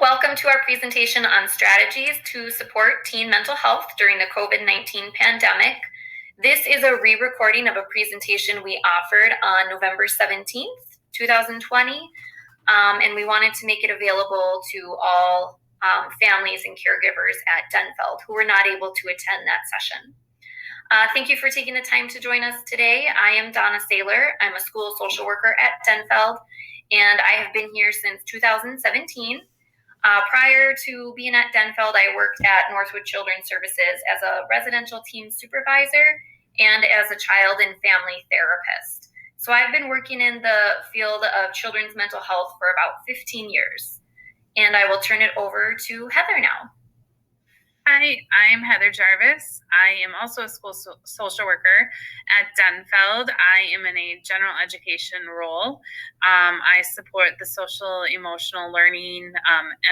Welcome to our presentation on strategies to support teen mental health during the COVID-19 pandemic. This is a re-recording of a presentation we offered on November 17th, 2020, and we wanted to make it available to all families and caregivers at Denfeld who were not able to attend that session. Thank you for taking the time to join us today. I am Donna Saylor. I'm a school social worker at Denfeld, and I have been here since 2017. Prior to being at Denfeld, I worked at Northwood Children's Services as a residential team supervisor and as a child and family therapist. So I've been working in the field of children's mental health for about 15 years. And I will turn it over to Heather now. Hi, I'm Heather Jarvis. I am also a school social worker at Denfeld. I am in a general education role. I support the social emotional learning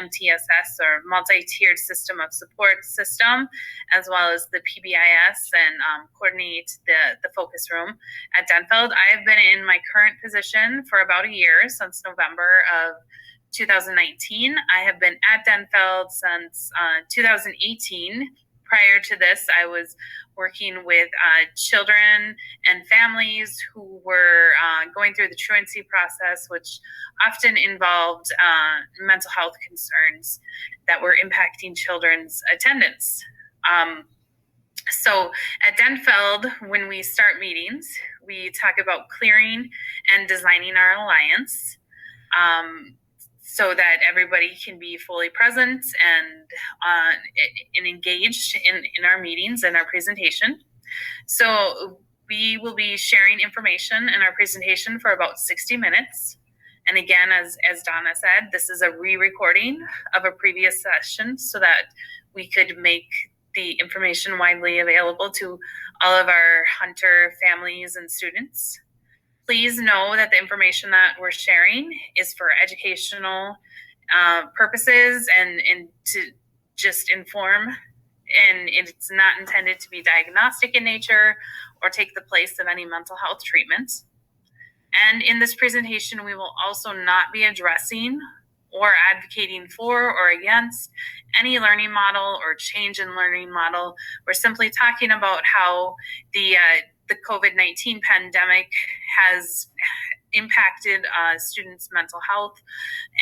MTSS or multi-tiered system of support system, as well as the PBIS, and coordinate the focus room at Denfeld. I have been in my current position for about a year, since November of 2019. I have been at Denfeld since 2018. Prior to this, I was working with children and families who were going through the truancy process, which often involved mental health concerns that were impacting children's attendance. So at Denfeld, when we start meetings, we talk about clearing and designing our alliance, so that everybody can be fully present and engaged in our meetings and our presentation. So we will be sharing information in our presentation for about 60 minutes. And again, as Donna said, this is a re-recording of a previous session so that we could make the information widely available to all of our Hunter families and students. Please know that the information that we're sharing is for educational purposes and to just inform, and it's not intended to be diagnostic in nature or take the place of any mental health treatment. And in this presentation, we will also not be addressing or advocating for or against any learning model or change in learning model. We're simply talking about how the COVID-19 pandemic has impacted students' mental health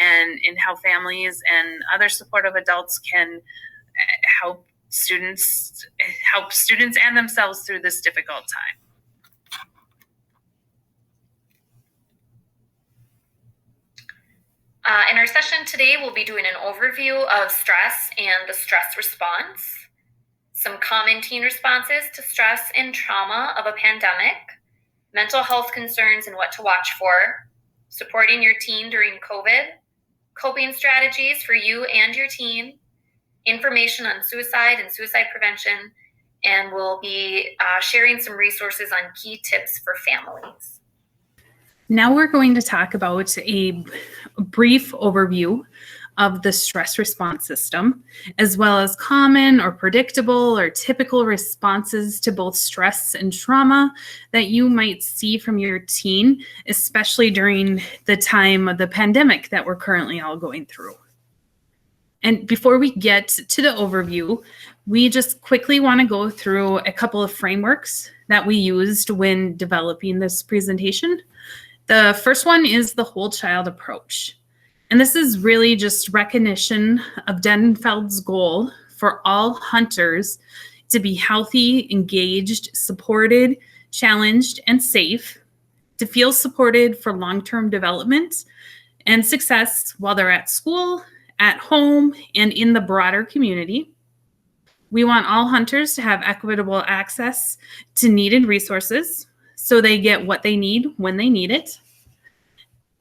and how families and other supportive adults can help students and themselves through this difficult time. In our session today, we'll be doing an overview of stress and the stress response, some common teen responses to stress and trauma of a pandemic, mental health concerns and what to watch for, supporting your teen during COVID, coping strategies for you and your teen, information on suicide and suicide prevention, and we'll be sharing some resources on key tips for families. Now we're going to talk about a brief overview of the stress response system, as well as common or predictable or typical responses to both stress and trauma that you might see from your teen, especially during the time of the pandemic that we're currently all going through. And before we get to the overview, we just quickly want to go through a couple of frameworks that we used when developing this presentation. The first one is the whole child approach. And this is really just recognition of Denfeld's goal for all hunters to be healthy, engaged, supported, challenged, and safe, to feel supported for long-term development and success while they're at school, at home, and in the broader community. We want all hunters to have equitable access to needed resources so they get what they need when they need it.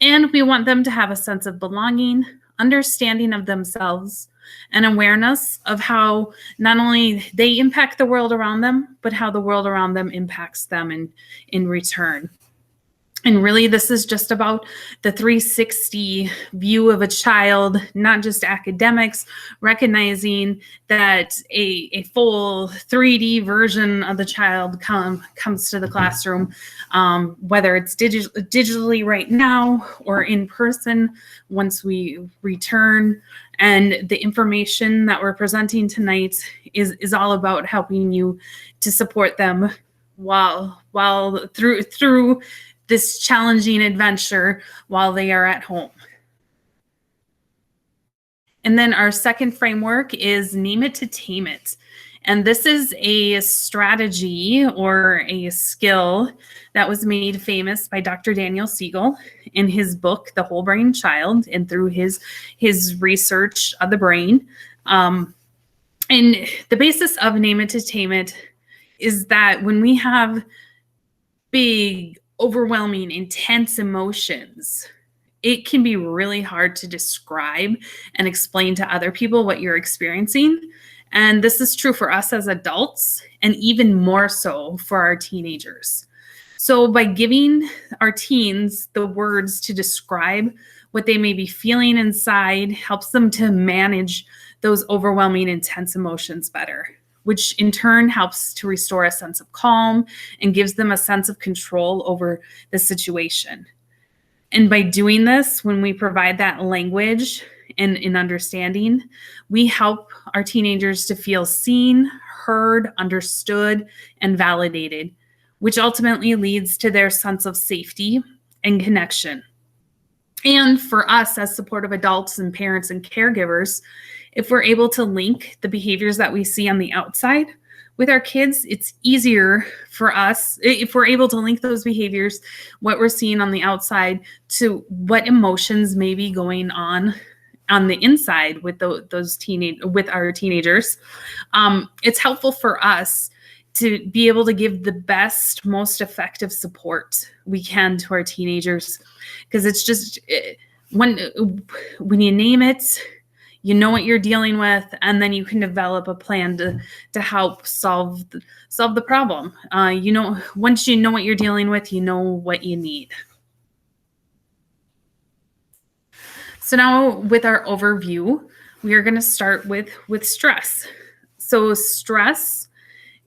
And we want them to have a sense of belonging, understanding of themselves, and awareness of how not only they impact the world around them, but how the world around them impacts them in return. And really, this is just about the 360 view of a child, not just academics, recognizing that a full 3D version of the child comes to the classroom, whether it's digitally right now or in person once we return. And the information that we're presenting tonight is all about helping you to support them while through this challenging adventure while they are at home. And then our second framework is name it to tame it. And this is a strategy or a skill that was made famous by Dr. Daniel Siegel in his book, The Whole Brain Child, and through his research of the brain. And the basis of name it to tame it is that when we have big, overwhelming, intense emotions, it can be really hard to describe and explain to other people what you're experiencing. And this is true for us as adults, and even more so for our teenagers. So by giving our teens the words to describe what they may be feeling inside helps them to manage those overwhelming, intense emotions better, which in turn helps to restore a sense of calm and gives them a sense of control over the situation. And by doing this, when we provide that language and in understanding, we help our teenagers to feel seen, heard, understood, and validated, which ultimately leads to their sense of safety and connection. And for us as supportive adults and parents and caregivers, if we're able to link the behaviors that we see on the outside with our kids, it's easier for us, if we're able to link those behaviors, what we're seeing on the outside, to what emotions may be going on the inside with with our teenagers. It's helpful for us to be able to give the best, most effective support we can to our teenagers, because it's just when you name it, you know what you're dealing with, and then you can develop a plan to help solve the problem. Once you know what you're dealing with, you know what you need. So now with our overview, we are going to start with stress. So stress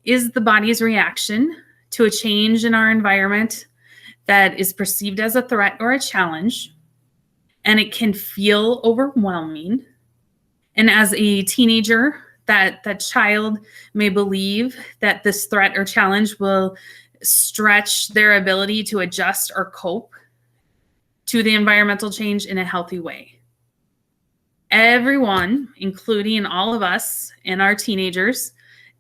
is the body's reaction to a change in our environment that is perceived as a threat or a challenge, and it can feel overwhelming. And as a teenager, that child may believe that this threat or challenge will stretch their ability to adjust or cope to the environmental change in a healthy way. Everyone, including all of us and our teenagers,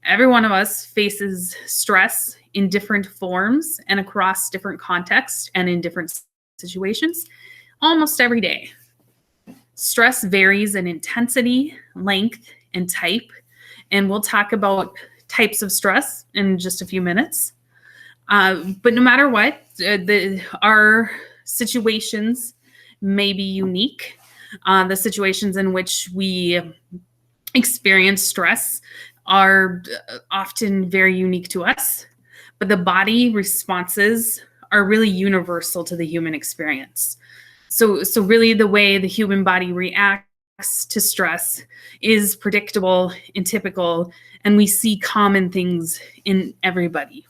every one of us faces stress in different forms and across different contexts and in different situations almost every day. Stress varies in intensity, length, and type, and we'll talk about types of stress in just a few minutes. But no matter what, our situations may be unique. The situations in which we experience stress are often very unique to us, but the body responses are really universal to the human experience. So really the way the human body reacts to stress is predictable and typical, and we see common things in everybody.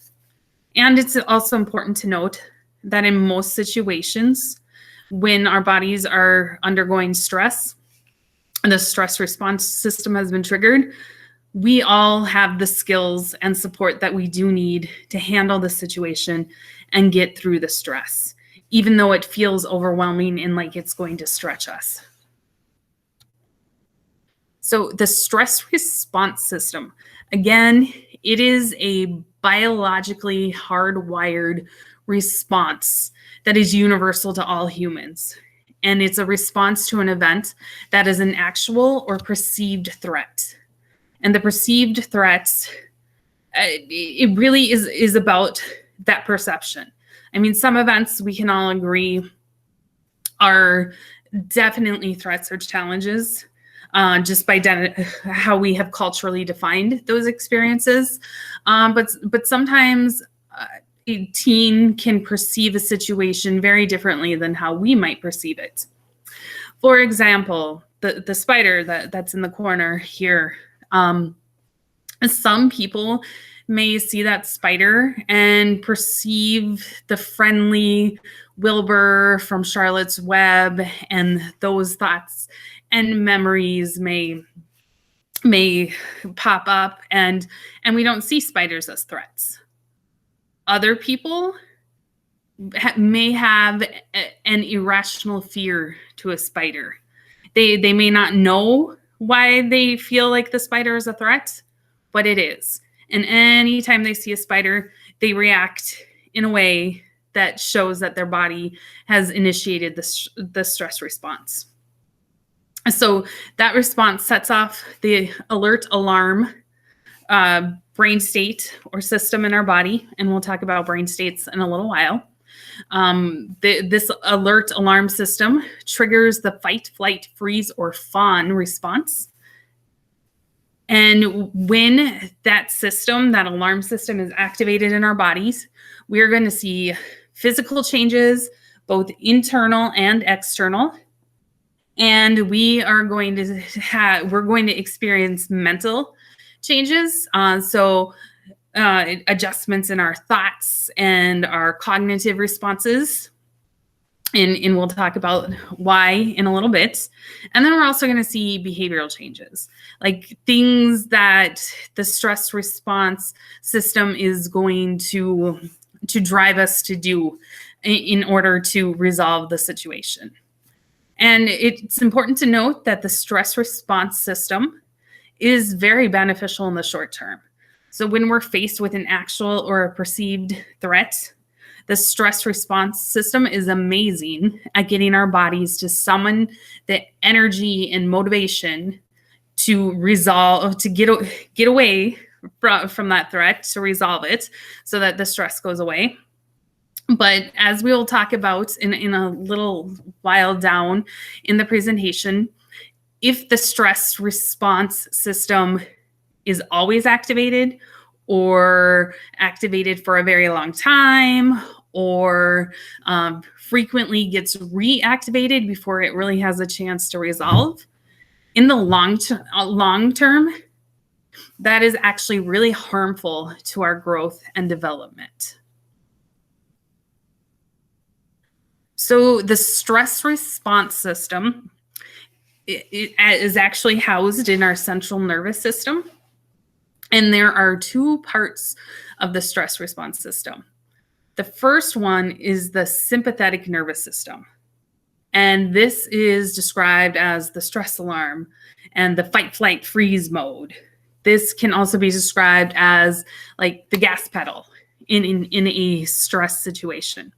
And it's also important to note that in most situations, when our bodies are undergoing stress and the stress response system has been triggered, we all have the skills and support that we do need to handle the situation and get through the stress, even though it feels overwhelming and like it's going to stretch us. So the stress response system, again, it is a biologically hardwired response that is universal to all humans. And it's a response to an event that is an actual or perceived threat. And the perceived threats, it really is about that perception. I mean, some events we can all agree are definitely threats or challenges, just by how we have culturally defined those experiences. But sometimes a teen can perceive a situation very differently than how we might perceive it. For example, the spider that's in the corner here. Some people may see that spider and perceive the friendly Wilbur from Charlotte's Web, and those thoughts and memories may pop up, and we don't see spiders as threats. Other people may have an irrational fear to a spider. They may not know why they feel like the spider is a threat, but it is. And anytime they see a spider, they react in a way that shows that their body has initiated the stress response. So that response sets off the alert alarm brain state or system in our body. And we'll talk about brain states in a little while. This alert alarm system triggers the fight, flight, freeze, or fawn response. And when that system, that alarm system, is activated in our bodies, we're going to see physical changes, both internal and external. And we're going to experience mental changes. Adjustments in our thoughts and our cognitive responses. And we'll talk about why in a little bit. And then we're also going to see behavioral changes, like things that the stress response system is going to drive us to do in order to resolve the situation. And it's important to note that the stress response system is very beneficial in the short term. So when we're faced with an actual or a perceived threat, the stress response system is amazing at getting our bodies to summon the energy and motivation to get away from that threat, to resolve it so that the stress goes away. But as we will talk about in a little while down in the presentation, if the stress response system is always activated, or activated for a very long time, or frequently gets reactivated before it really has a chance to resolve, in the long term, that is actually really harmful to our growth and development. So the stress response system it is actually housed in our central nervous system. And there are two parts of the stress response system. The first one is the sympathetic nervous system. And this is described as the stress alarm and the fight, flight, freeze mode. This can also be described as like the gas pedal in a stress situation,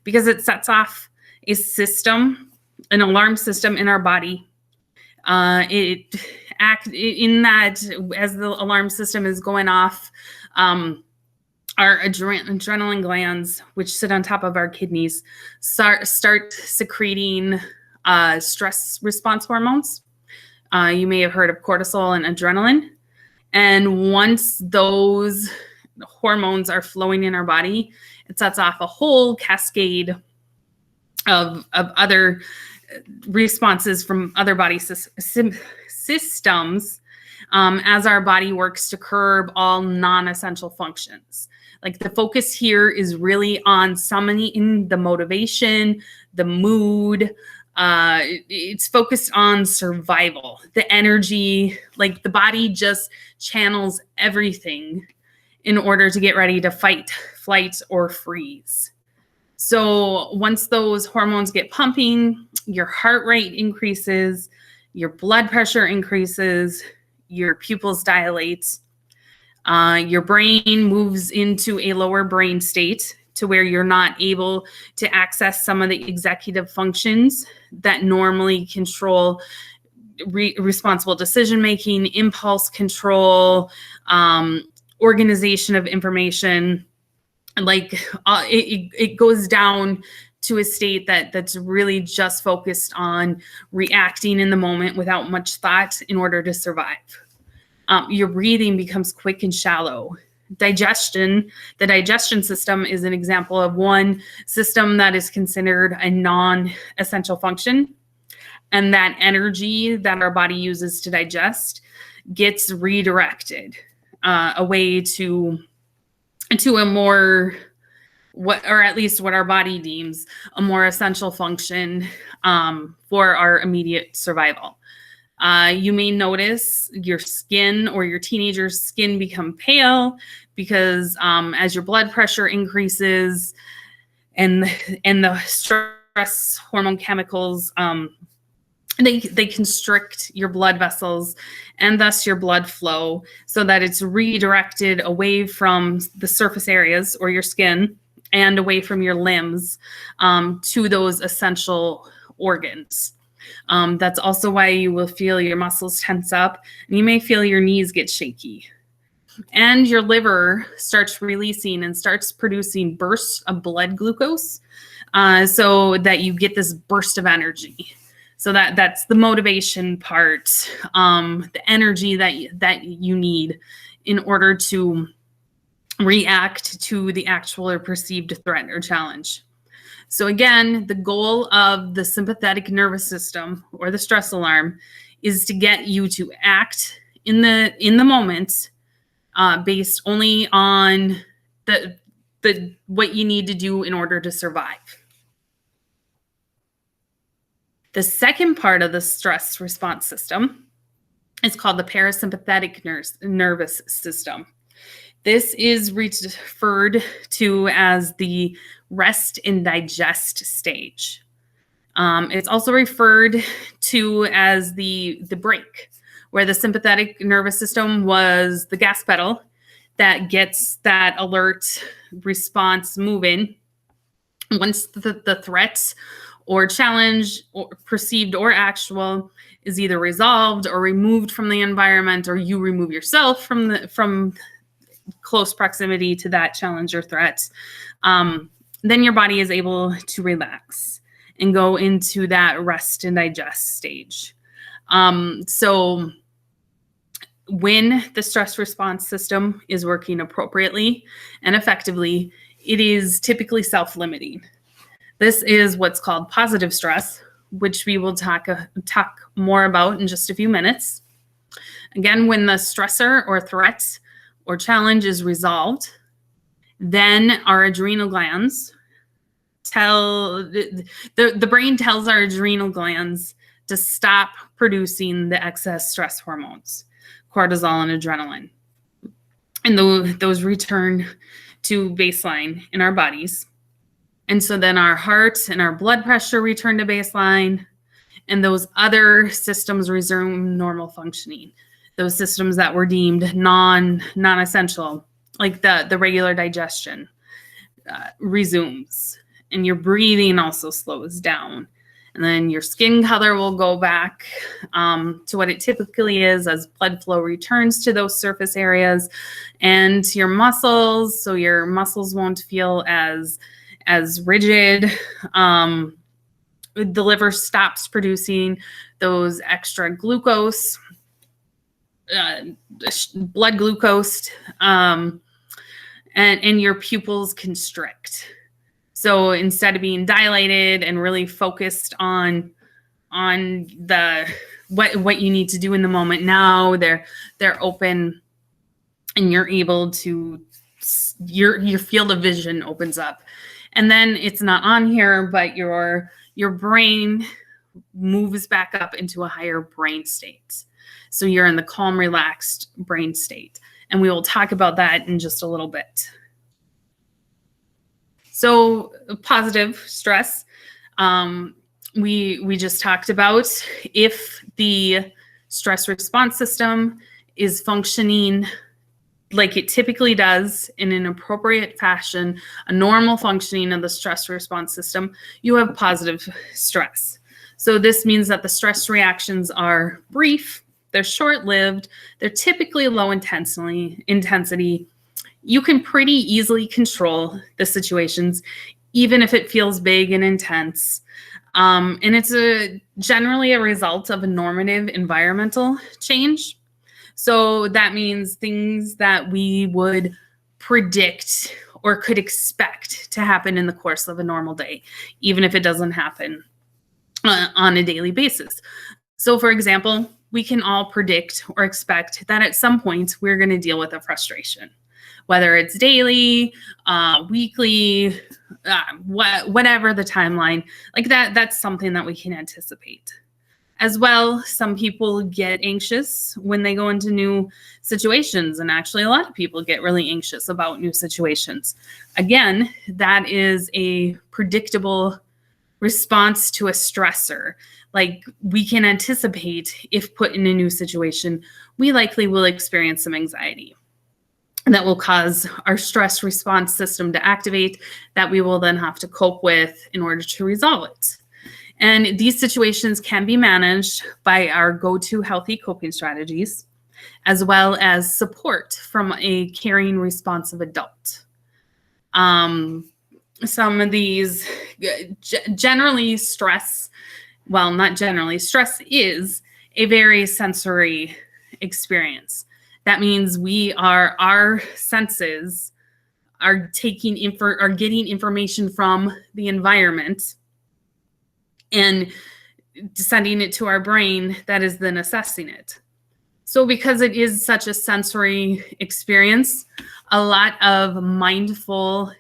because it sets off a system, an alarm system in our body. As the alarm system is going off, our adrenaline glands, which sit on top of our kidneys, start secreting stress response hormones. You may have heard of cortisol and adrenaline. And once those hormones are flowing in our body, it sets off a whole cascade of other responses from other body systems as our body works to curb all non-essential functions. Like the focus here is really on summoning the motivation, the mood. It's focused on survival, the energy, like the body just channels everything in order to get ready to fight, flight, or freeze. So once those hormones get pumping, your heart rate increases, your blood pressure increases, your pupils dilate, your brain moves into a lower brain state to where you're not able to access some of the executive functions that normally control responsible decision-making, impulse control, organization of information. Like it goes down to a state that's really just focused on reacting in the moment without much thought in order to survive. Your breathing becomes quick and shallow. digestion, the digestion system is an example of one system that is considered a non-essential function. And that energy that our body uses to digest gets redirected away to a more, or at least what our body deems a more essential function for our immediate survival. You may notice your skin or your teenager's skin become pale because as your blood pressure increases and the stress hormone chemicals, they constrict your blood vessels and thus your blood flow so that it's redirected away from the surface areas or your skin and away from your limbs to those essential organs. That's also why you will feel your muscles tense up and you may feel your knees get shaky. And your liver starts releasing and starts producing bursts of blood glucose so that you get this burst of energy. So that's the motivation part, the energy that you need in order to react to the actual or perceived threat or challenge. So again, the goal of the sympathetic nervous system or the stress alarm is to get you to act in the moment based only on the what you need to do in order to survive. The second part of the stress response system is called the parasympathetic nervous system. This is referred to as the rest and digest stage. It's also referred to as the brake, where the sympathetic nervous system was the gas pedal that gets that alert response moving. Once the threat or challenge, or perceived or actual, is either resolved or removed from the environment, or you remove yourself from close proximity to that challenge or threat, then your body is able to relax and go into that rest and digest stage. So when the stress response system is working appropriately and effectively, it is typically self-limiting. This is what's called positive stress, which we will talk more about in just a few minutes. Again, when the stressor or threat or challenge is resolved, then our adrenal glands the brain tells our adrenal glands to stop producing the excess stress hormones, cortisol and adrenaline. And those return to baseline in our bodies. And so then our heart and our blood pressure return to baseline, and those other systems resume normal functioning. Those systems that were deemed non-essential, like the regular digestion, resumes. And your breathing also slows down. And then your skin color will go back to what it typically is as blood flow returns to those surface areas. And your muscles, so your muscles won't feel as rigid. The liver stops producing those extra glucose, blood glucose, and your pupils constrict. So instead of being dilated and really focused on the what you need to do in the moment, now they're open, and you're able to your field of vision opens up. And then it's not on here, but your brain moves back up into a higher brain state. So you're in the calm, relaxed brain state. And we will talk about that in just a little bit. So positive stress, we just talked about. If the stress response system is functioning like it typically does in an appropriate fashion, a normal functioning of the stress response system, you have positive stress. So this means that the stress reactions are brief, they're short-lived, they're typically low intensity. You can pretty easily control the situations, even if it feels big and intense. And it's generally a result of a normative environmental change. So that means things that we would predict or could expect to happen in the course of a normal day, even if it doesn't happen on a daily basis. So for example, we can all predict or expect that at some point we're going to deal with a frustration, whether it's daily, weekly, whatever the timeline, like that's something that we can anticipate. As well, some people get anxious when they go into new situations, and actually a lot of people get really anxious about new situations. Again, that is a predictable response to a stressor. Like, we can anticipate if put in a new situation, we likely will experience some anxiety. And that will cause our stress response system to activate, that we will then have to cope with in order to resolve it. And these situations can be managed by our go-to healthy coping strategies, as well as support from a caring, responsive adult. Some of these, generally stress, well, not generally, stress is a very sensory experience. That means our senses are getting information from the environment and sending it to our brain that is then assessing it. So because it is such a sensory experience, a lot of mindful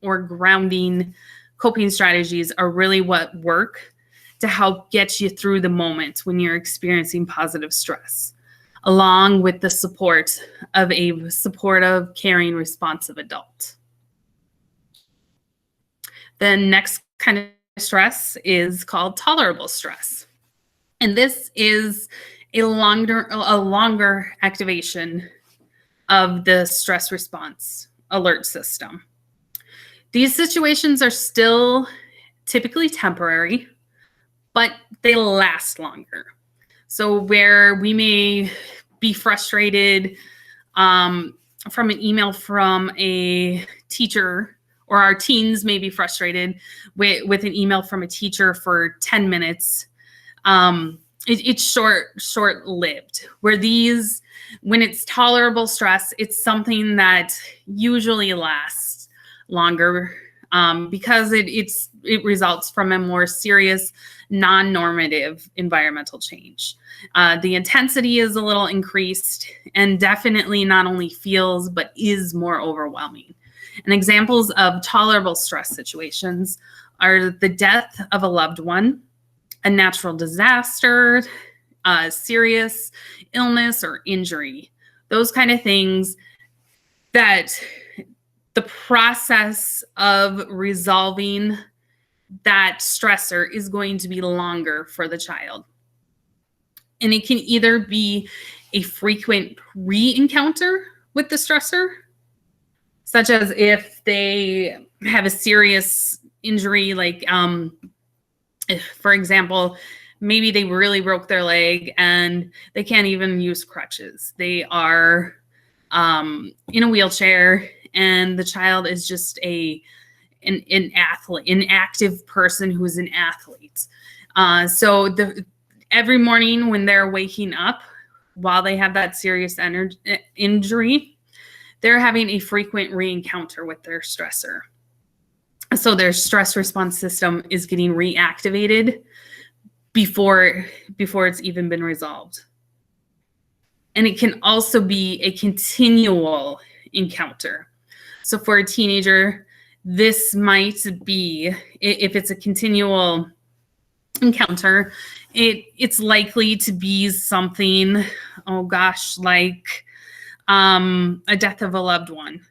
or grounding coping strategies are really what work to help get you through the moment when you're experiencing positive stress, along with the support of a supportive, caring, responsive adult. The next kind of stress is called tolerable stress. And this is a longer activation of the stress response alert system. These situations are still typically temporary, but they last longer. So where we may be frustrated from an email from a teacher, or our teens may be frustrated with an email from a teacher for 10 minutes. It's short-lived. Where these, when it's tolerable stress, it's something that usually lasts longer because it results from a more serious, non-normative environmental change. The intensity is a little increased and definitely not only feels, but is more overwhelming. And examples of tolerable stress situations are the death of a loved one, a natural disaster, serious illness or injury, those kind of things that the process of resolving that stressor is going to be longer for the child. And it can either be a frequent re-encounter with the stressor, such as if they have a serious injury, like, for example, maybe they really broke their leg and they can't even use crutches. They are in a wheelchair, and the child is just an athlete, an active person who's an athlete. So every morning when they're waking up, while they have that serious injury, they're having a frequent re-encounter with their stressor. So their stress response system is getting reactivated before it's even been resolved. And it can also be a continual encounter. So for a teenager, this might be, if it's a continual encounter, it's likely to be something, like a death of a loved one,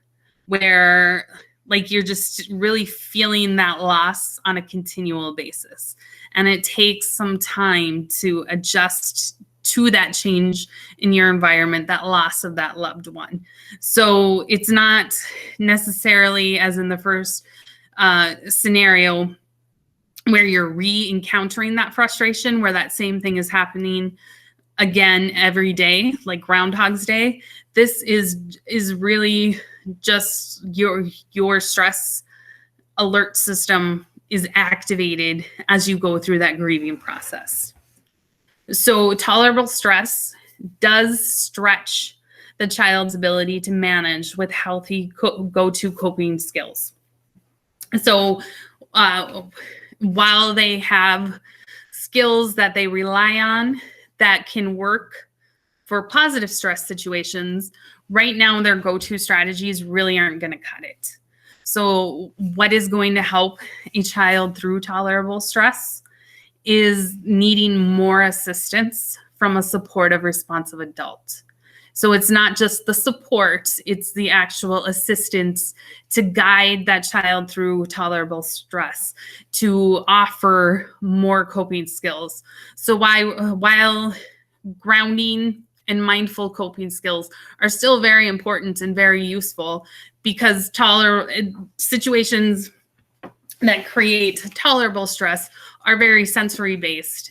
where like you're just really feeling that loss on a continual basis. And it takes some time to adjust to that change in your environment, that loss of that loved one. So it's not necessarily, as in the first scenario, where you're re-encountering that frustration, where that same thing is happening again every day, like Groundhog's Day. This is really just your stress alert system is activated as you go through that grieving process. So tolerable stress does stretch the child's ability to manage with healthy go-to coping skills. So while they have skills that they rely on that can work for positive stress situations, right now their go-to strategies really aren't going to cut it. So what is going to help a child through tolerable stress is needing more assistance from a supportive, responsive adult. So it's not just the support, it's the actual assistance to guide that child through tolerable stress, to offer more coping skills. So while grounding and mindful coping skills are still very important and very useful, because situations that create tolerable stress are very sensory based,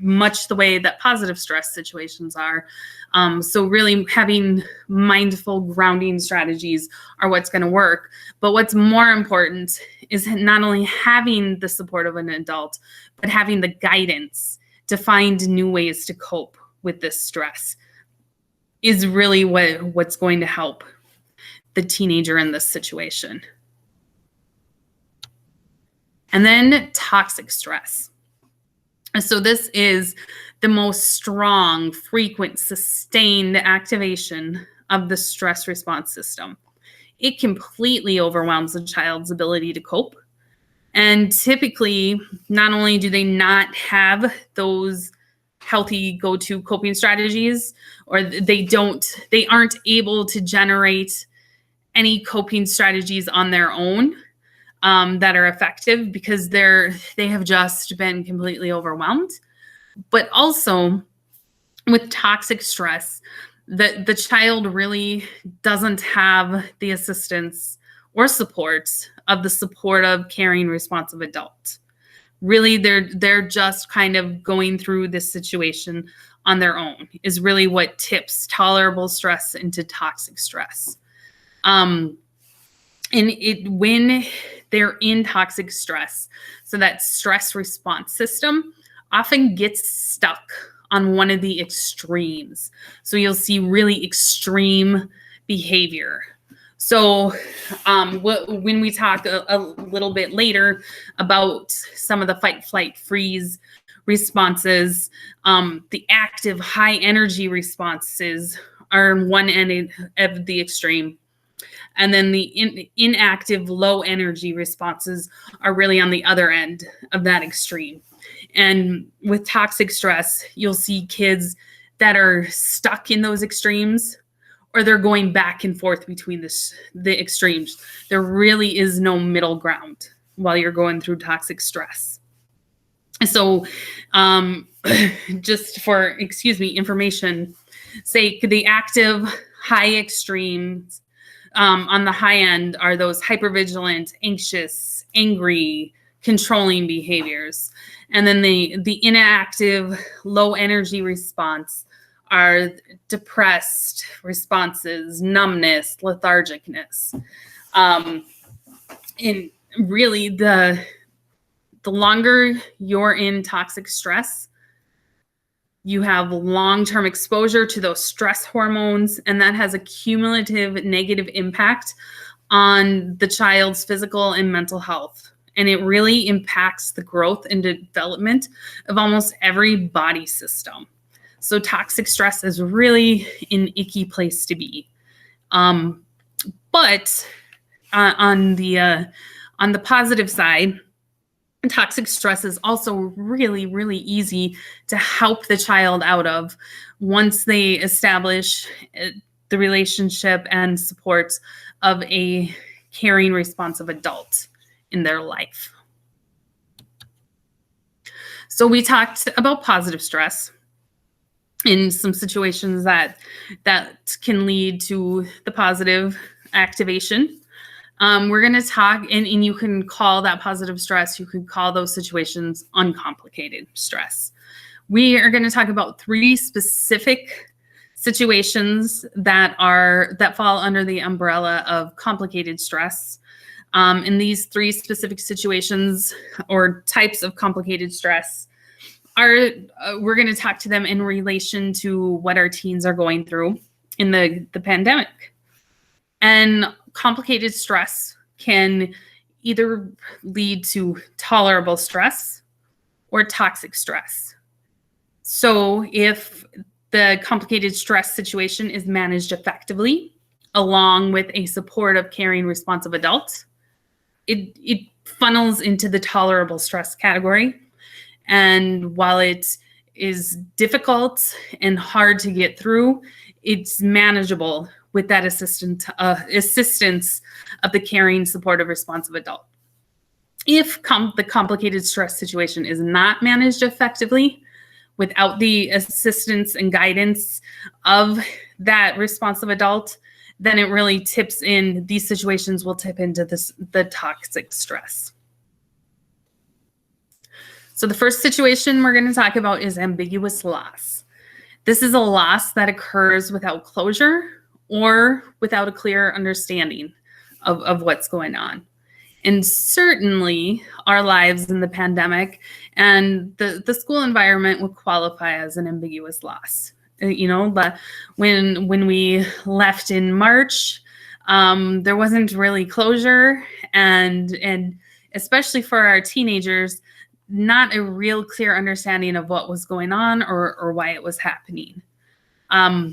much the way that positive stress situations are. So really having mindful grounding strategies are what's going to work. But what's more important is not only having the support of an adult, but having the guidance to find new ways to cope with this stress is really what's going to help the teenager in this situation. And then toxic stress. So this is the most strong, frequent, sustained activation of the stress response system. It completely overwhelms a child's ability to cope. And typically, not only do they not have those healthy go-to coping strategies, or they aren't able to generate any coping strategies on their own that are effective because they have just been completely overwhelmed. But also with toxic stress, the child really doesn't have the assistance or support of the supportive, caring, responsive adult. Really, they're just kind of going through this situation on their own is really what tips tolerable stress into toxic stress. And when they're in toxic stress, so that stress response system often gets stuck on one of the extremes. So you'll see really extreme behavior. So when we talk a little bit later about some of the fight, flight, freeze responses, the active high energy responses are on one end of the extreme. And then the inactive low energy responses are really on the other end of that extreme. And with toxic stress, you'll see kids that are stuck in those extremes, or they're going back and forth between the extremes. There really is no middle ground while you're going through toxic stress. So just for, information sake, the active high extremes on the high end are those hypervigilant, anxious, angry, controlling behaviors. And then the inactive low energy response are depressed responses, numbness, lethargicness. And really the longer you're in toxic stress, you have long-term exposure to those stress hormones, and that has a cumulative negative impact on the child's physical and mental health. And it really impacts the growth and development of almost every body system. So toxic stress is really an icky place to be. But on the positive side, toxic stress is also really, really easy to help the child out of once they establish the relationship and support of a caring, responsive adult in their life. So we talked about positive stress in some situations that can lead to the positive activation. We're going to talk, and you can call that positive stress, you could call those situations uncomplicated stress. We are going to talk about 3 specific situations that fall under the umbrella of complicated stress. And these 3 specific situations or types of complicated stress we're going to talk to them in relation to what our teens are going through in the pandemic. And complicated stress can either lead to tolerable stress or toxic stress. So if the complicated stress situation is managed effectively, along with a supportive, caring, responsive adult, it funnels into the tolerable stress category. And while it is difficult and hard to get through, it's manageable with that assistance of the caring, supportive, responsive adult. If the complicated stress situation is not managed effectively, without the assistance and guidance of that responsive adult, then it really tips in, these situations will tip into the toxic stress. So the first situation we're going to talk about is ambiguous loss. This is a loss that occurs without closure or without a clear understanding of what's going on. And certainly our lives in the pandemic and the school environment would qualify as an ambiguous loss. You know, but when we left in March, there wasn't really closure, and especially for our teenagers, not a real clear understanding of what was going on or why it was happening. I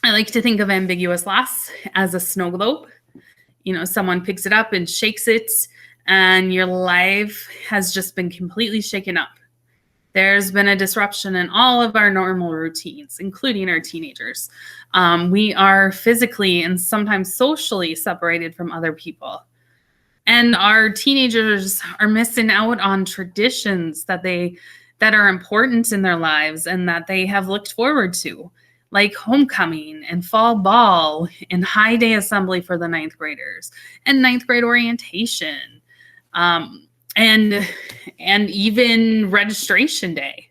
like to think of ambiguous loss as a snow globe. You know, someone picks it up and shakes it, and your life has just been completely shaken up. There's been a disruption in all of our normal routines, including our teenagers. We are physically and sometimes socially separated from other people. And our teenagers are missing out on traditions that are important in their lives and that they have looked forward to, like homecoming and fall ball and high day assembly for the ninth graders and ninth grade orientation. And even registration day.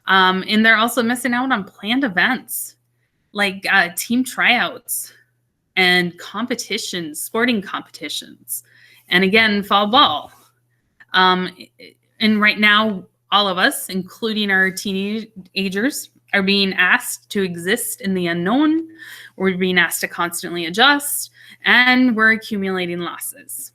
And they're also missing out on planned events like team tryouts and competitions, sporting competitions, and again, fall ball. And right now, all of us, including our teenagers, are being asked to exist in the unknown. We're being asked to constantly adjust, and we're accumulating losses.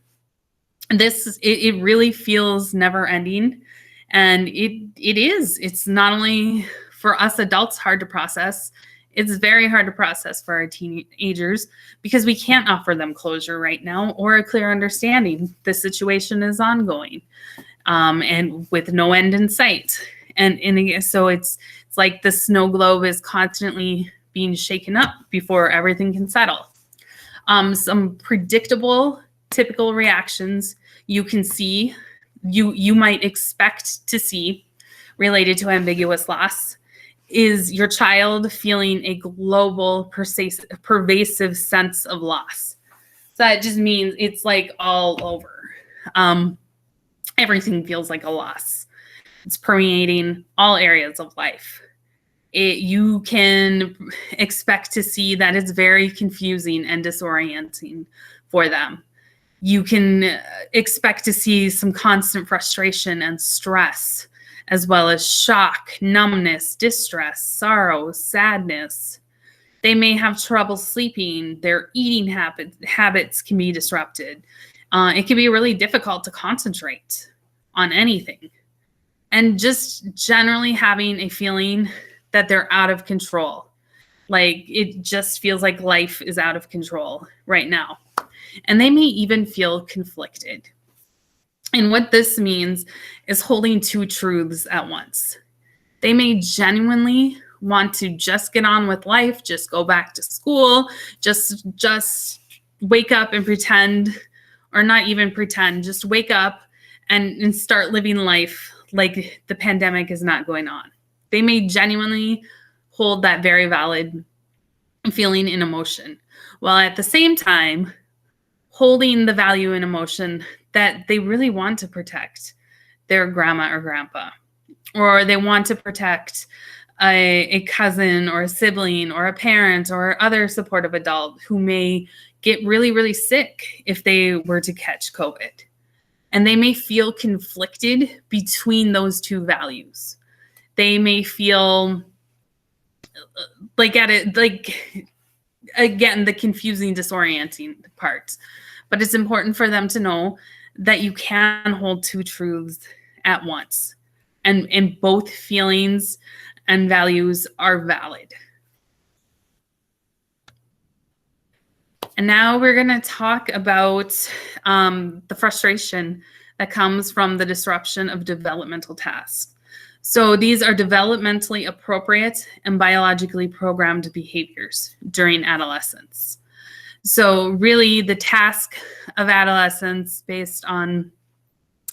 It really feels never ending. And it's not only for us adults hard to process, it's very hard to process for our teenagers because we can't offer them closure right now or a clear understanding. The situation is ongoing and with no end in sight. And so it's like the snow globe is constantly being shaken up before everything can settle. Some predictable, typical reactions you can see, you might expect to see related to ambiguous loss is your child feeling a global, pervasive sense of loss. So that just means it's like all over. Everything feels like a loss. It's permeating all areas of life. You can expect to see that it's very confusing and disorienting for them. You can expect to see some constant frustration and stress, as well as shock, numbness, distress, sorrow, sadness. They may have trouble sleeping. Their eating habits can be disrupted. It can be really difficult to concentrate on anything. And just generally having a feeling that they're out of control. Like it just feels like life is out of control right now. And they may even feel conflicted. And what this means is holding two truths at once. They may genuinely want to just get on with life, just go back to school, just wake up and pretend, or not even pretend, just wake up and start living life like the pandemic is not going on. They may genuinely hold that very valid feeling and emotion, while at the same time holding the value and emotion that they really want to protect their grandma or grandpa, or they want to protect a cousin or a sibling or a parent or other supportive adult who may get really, really sick if they were to catch COVID. And they may feel conflicted between those two values. They may feel like again, the confusing, disorienting part. But it's important for them to know that you can hold two truths at once, and both feelings and values are valid. And now we're going to talk about the frustration that comes from the disruption of developmental tasks. So these are developmentally appropriate and biologically programmed behaviors during adolescence. So really the task of adolescence, based on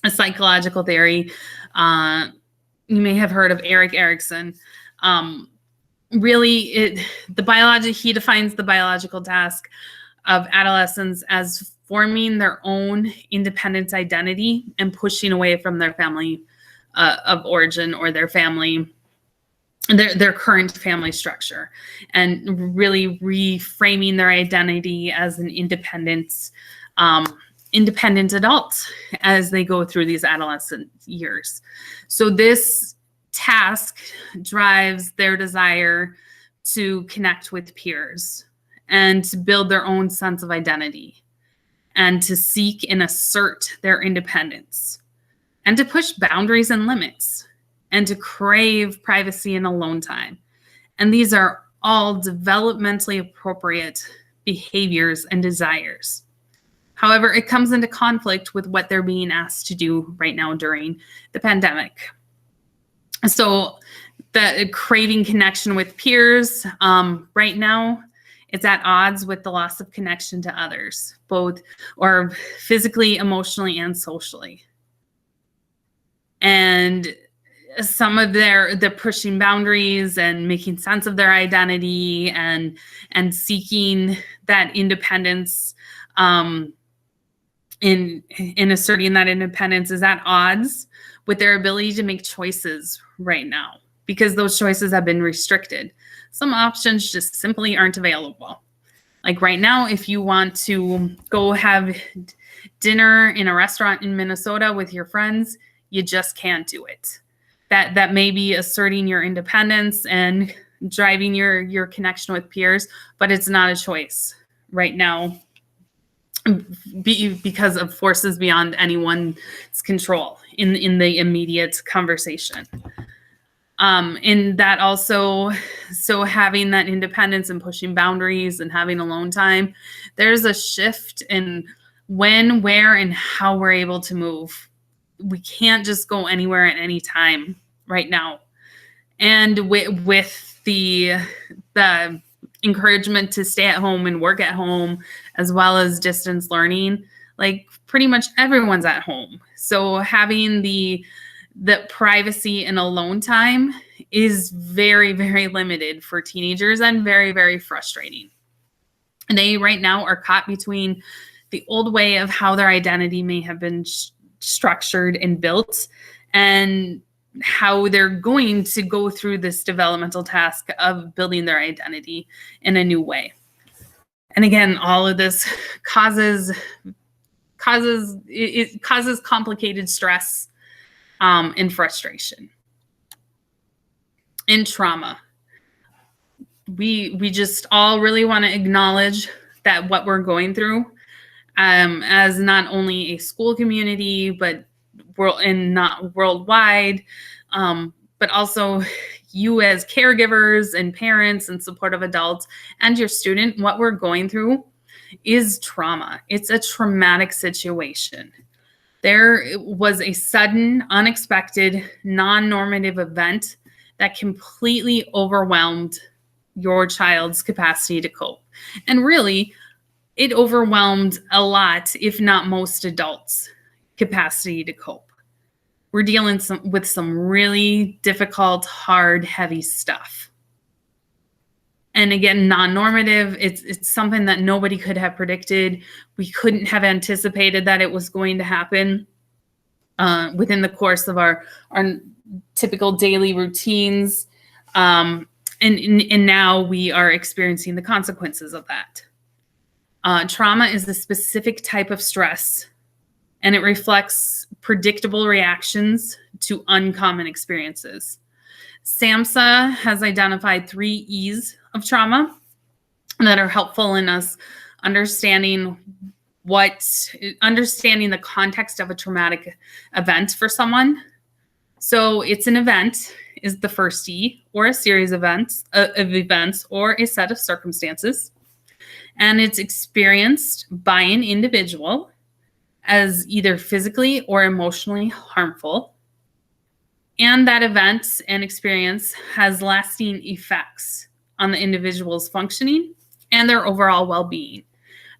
a psychological theory, you may have heard of Erik Erikson. He defines the biological task of adolescents as forming their own independent identity and pushing away from their family of origin, or their current family structure, and really reframing their identity as an independent adult as they go through these adolescent years. So this task drives their desire to connect with peers and to build their own sense of identity, and to seek and assert their independence, and to push boundaries and limits, and to crave privacy and alone time. And these are all developmentally appropriate behaviors and desires. However, it comes into conflict with what they're being asked to do right now during the pandemic. So the craving connection with peers, right now, it's at odds with the loss of connection to others, both or physically, emotionally, and socially. And some of the pushing boundaries and making sense of their identity and seeking that independence, in asserting that independence, is at odds with their ability to make choices right now, because those choices have been restricted. Some options just simply aren't available. Like right now, if you want to go have dinner in a restaurant in Minnesota with your friends, you just can't do it. That may be asserting your independence and driving your connection with peers, but it's not a choice right now because of forces beyond anyone's control in the immediate conversation. And that also, so having that independence and pushing boundaries and having alone time, there's a shift in when, where, and how we're able to move. We can't just go anywhere at any time right now. And with the encouragement to stay at home and work at home, as well as distance learning, like pretty much everyone's at home. So having the privacy and alone time is very, very limited for teenagers, and very, very frustrating. And they right now are caught between the old way of how their identity may have been structured and built, and how they're going to go through this developmental task of building their identity in a new way. And again, all of this causes complicated stress and frustration. In trauma, we just all really want to acknowledge that what we're going through, as not only a school community, but not worldwide, but also you as caregivers and parents and supportive adults and your student, what we're going through is trauma. It's a traumatic situation. There was a sudden, unexpected, non-normative event that completely overwhelmed your child's capacity to cope. And really, it overwhelmed a lot, if not most adults' capacity to cope. We're dealing with some really difficult, hard, heavy stuff. And again, non-normative, it's something that nobody could have predicted. We couldn't have anticipated that it was going to happen within the course of our typical daily routines. And now we are experiencing the consequences of that. Trauma is a specific type of stress, and it reflects predictable reactions to uncommon experiences. SAMHSA has identified 3 E's of trauma. that are helpful in us understanding the context of a traumatic event for someone. So it's an event is the first E, or a series of events, or a set of circumstances. And it's experienced by an individual as either physically or emotionally harmful. And that event and experience has lasting effects on the individual's functioning and their overall well-being.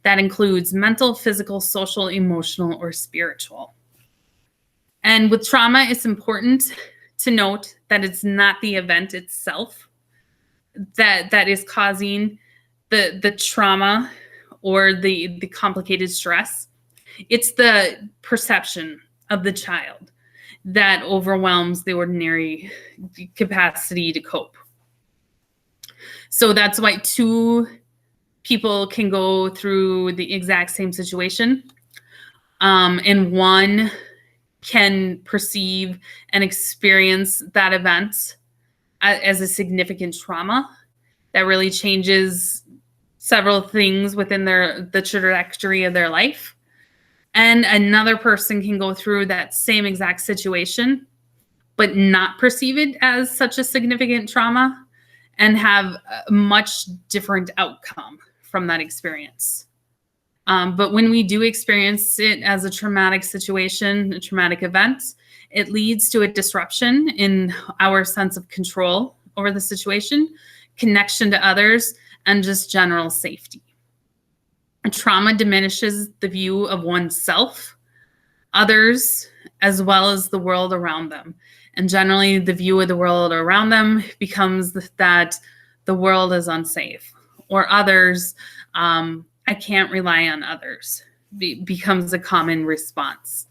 That includes mental, physical, social, emotional, or spiritual. And with trauma, it's important to note that it's not the event itself that is causing the trauma or the complicated stress. It's the perception of the child that overwhelms the ordinary capacity to cope. So that's why two people can go through the exact same situation, and one can perceive and experience that event as a significant trauma that really changes several things within the trajectory of their life. And another person can go through that same exact situation, but not perceive it as such a significant trauma and have a much different outcome from that experience. But when we do experience it as a traumatic situation, a traumatic event, it leads to a disruption in our sense of control over the situation, connection to others, and just general safety. Trauma diminishes the view of oneself, others, as well as the world around them. And generally, the view of the world around them becomes that the world is unsafe, or others, I can't rely on others, becomes a common response.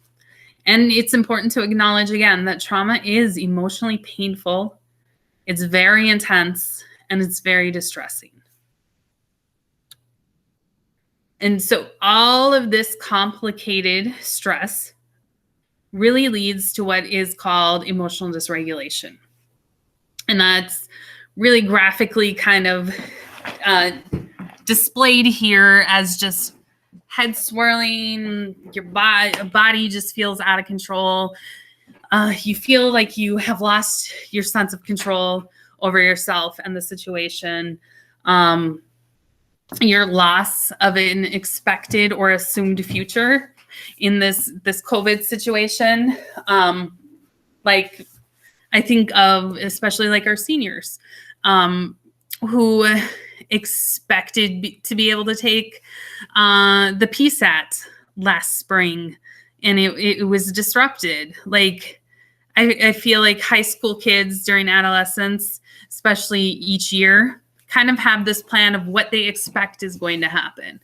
And it's important to acknowledge again that trauma is emotionally painful, it's very intense, and it's very distressing. And so all of this complicated stress really leads to what is called emotional dysregulation. And that's really graphically kind of displayed here as just head swirling, your body just feels out of control. You feel like you have lost your sense of control over yourself and the situation. Your loss of an expected or assumed future in this COVID situation. Like I think of especially like our seniors who expected to be able to take the PSAT last spring, and it was disrupted. Like I feel like high school kids during adolescence, especially each year, kind of have this plan of what they expect is going to happen.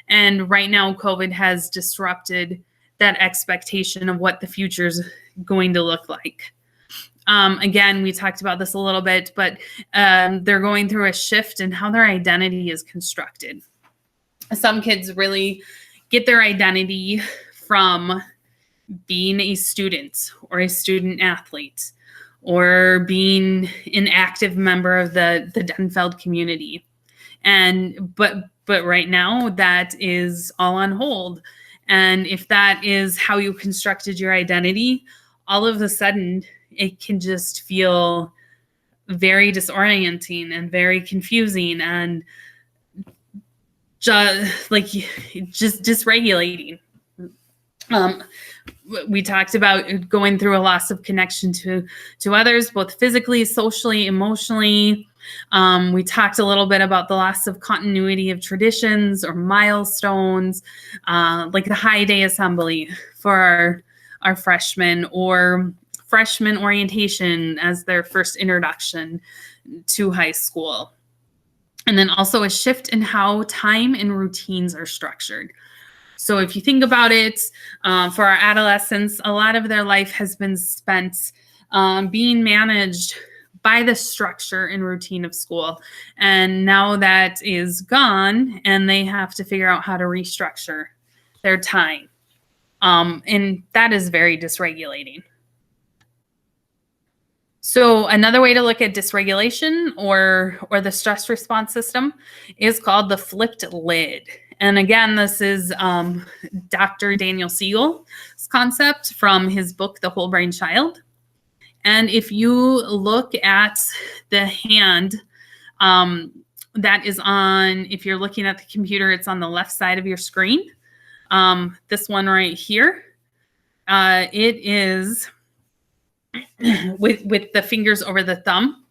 And right now, COVID has disrupted that expectation of what the future is going to look like. Again, we talked about this a little bit, but they're going through a shift in how their identity is constructed. Some kids really get their identity from being a student or a student athlete, or being an active member of the Denfeld community. But right now that is all on hold. And if that is how you constructed your identity, all of a sudden it can just feel very disorienting and very confusing and just dysregulating. We talked about going through a loss of connection to others, both physically, socially, emotionally. We talked a little bit about the loss of continuity of traditions or milestones, like the high day assembly for our freshmen, or freshman orientation as their first introduction to high school. And then also a shift in how time and routines are structured. So if you think about it, for our adolescents, a lot of their life has been spent being managed by the structure and routine of school. And now that is gone, and they have to figure out how to restructure their time. And that is very dysregulating. So another way to look at dysregulation or the stress response system is called the flipped lid. And again, this is Dr. Daniel Siegel's concept from his book, The Whole Brain Child. And if you look at the hand that is on, if you're looking at the computer, it's on the left side of your screen. This one right here, it is with the fingers over the thumb.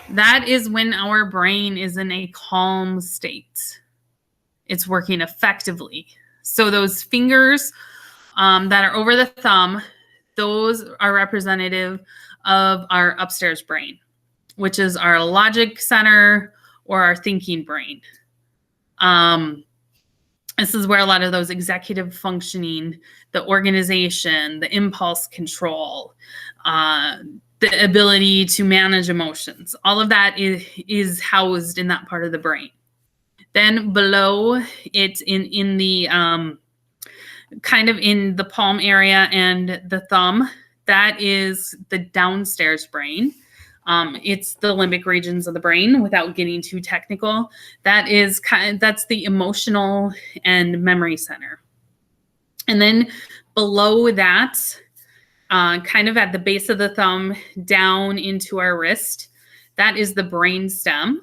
That is when our brain is in a calm state. It's working effectively. So those fingers that are over the thumb, those are representative of our upstairs brain, which is our logic center or our thinking brain. This is where a lot of those executive functioning, the organization, the impulse control, the ability to manage emotions, all of that is housed in that part of the brain. Then below it in the kind of in the palm area and the thumb, that is the downstairs brain. It's the limbic regions of the brain without getting too technical. That's the emotional and memory center. And then below that, kind of at the base of the thumb down into our wrist, that is the brain stem,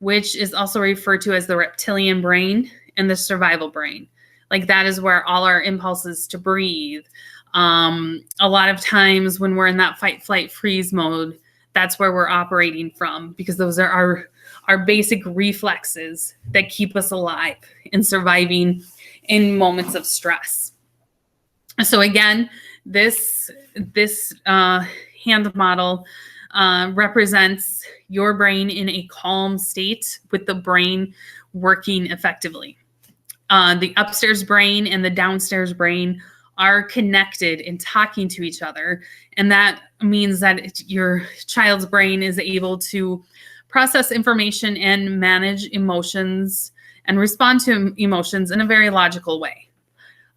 which is also referred to as the reptilian brain and the survival brain. Like that is where all our impulses to breathe. A lot of times when we're in that fight, flight, freeze mode, that's where we're operating from, because those are our basic reflexes that keep us alive and surviving in moments of stress. So again, this hand model represents your brain in a calm state with the brain working effectively. The upstairs brain and the downstairs brain are connected and talking to each other. And that means that your child's brain is able to process information and manage emotions and respond to emotions in a very logical way.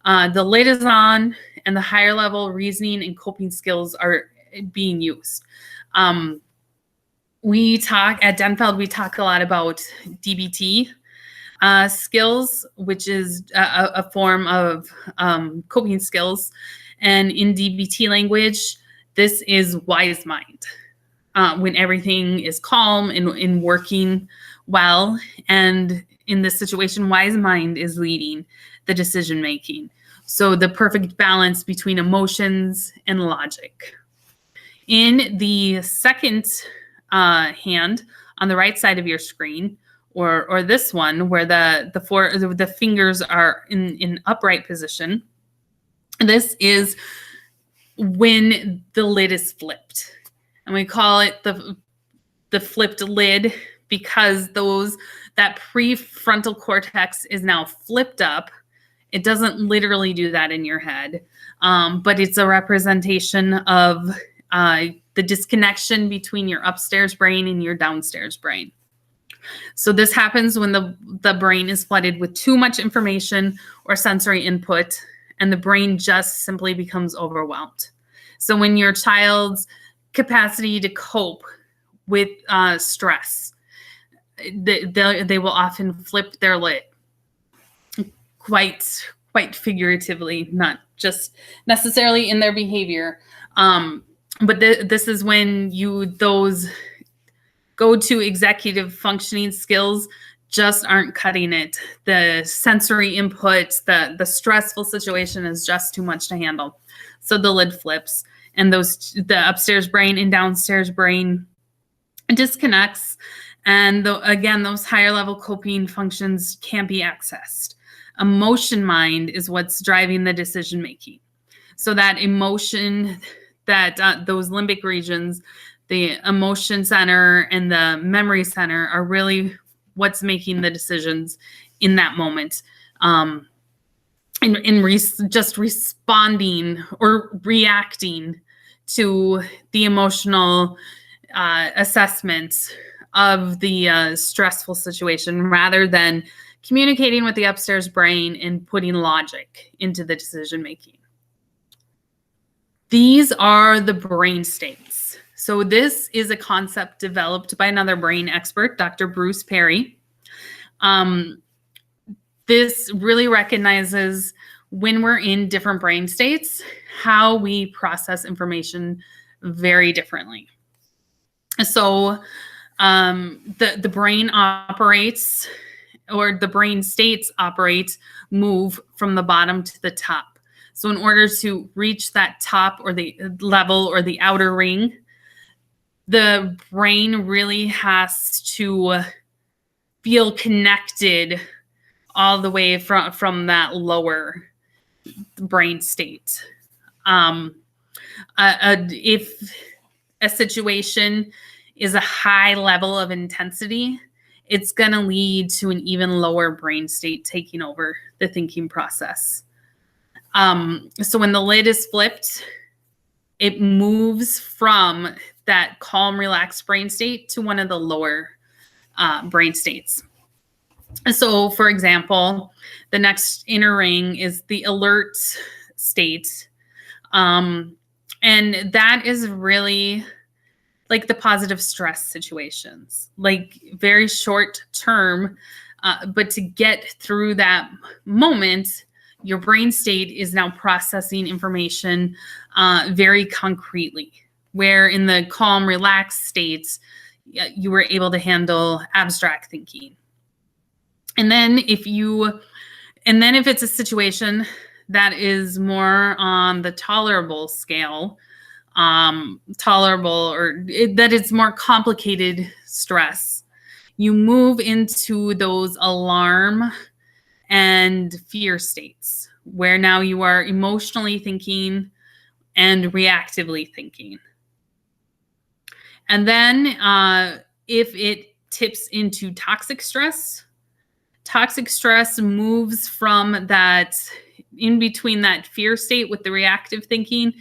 The lid is on and the higher level reasoning and coping skills are being used. We talk at Denfeld, we talk a lot about DBT skills, which is a form of coping skills. And in DBT language, this is wise mind. When everything is calm and working well. And in this situation, wise mind is leading the decision making. So the perfect balance between emotions and logic. In the second hand on the right side of your screen, or this one where the fingers are in upright position, this is when the lid is flipped. And we call it the flipped lid because that prefrontal cortex is now flipped up. It doesn't literally do that in your head, but it's a representation of the disconnection between your upstairs brain and your downstairs brain. So this happens when the brain is flooded with too much information or sensory input, and the brain just simply becomes overwhelmed. So when your child's capacity to cope with stress, they will often flip their lid, quite figuratively, not just necessarily in their behavior. But this is when those go-to executive functioning skills just aren't cutting it. The sensory input, the stressful situation is just too much to handle. So the lid flips, and the upstairs brain and downstairs brain disconnects. And again, those higher level coping functions can't be accessed. Emotion mind is what's driving the decision making. So that emotion, those limbic regions, the emotion center and the memory center are really what's making the decisions in that moment. Just responding or reacting to the emotional assessment of the stressful situation rather than communicating with the upstairs brain and putting logic into the decision making. These are the brain states. So this is a concept developed by another brain expert, Dr. Bruce Perry. This really recognizes when we're in different brain states, how we process information very differently. So the brain operates, or the brain states operate, move from the bottom to the top. So in order to reach that top or the level or the outer ring, the brain really has to feel connected all the way from that lower brain state. If a situation is a high level of intensity, it's going to lead to an even lower brain state taking over the thinking process. So when the lid is flipped, it moves from that calm, relaxed brain state to one of the lower brain states. So, for example, the next inner ring is the alert state. And that is really like the positive stress situations, like very short term. But to get through that moment, your brain state is now processing information very concretely, where in the calm, relaxed states, you were able to handle abstract thinking. And then if it's a situation that is more on the tolerable scale, that it's more complicated stress, you move into those alarm and fear states, where now you are emotionally thinking and reactively thinking. And then if it tips into toxic stress moves from that, in between that fear state with the reactive thinking,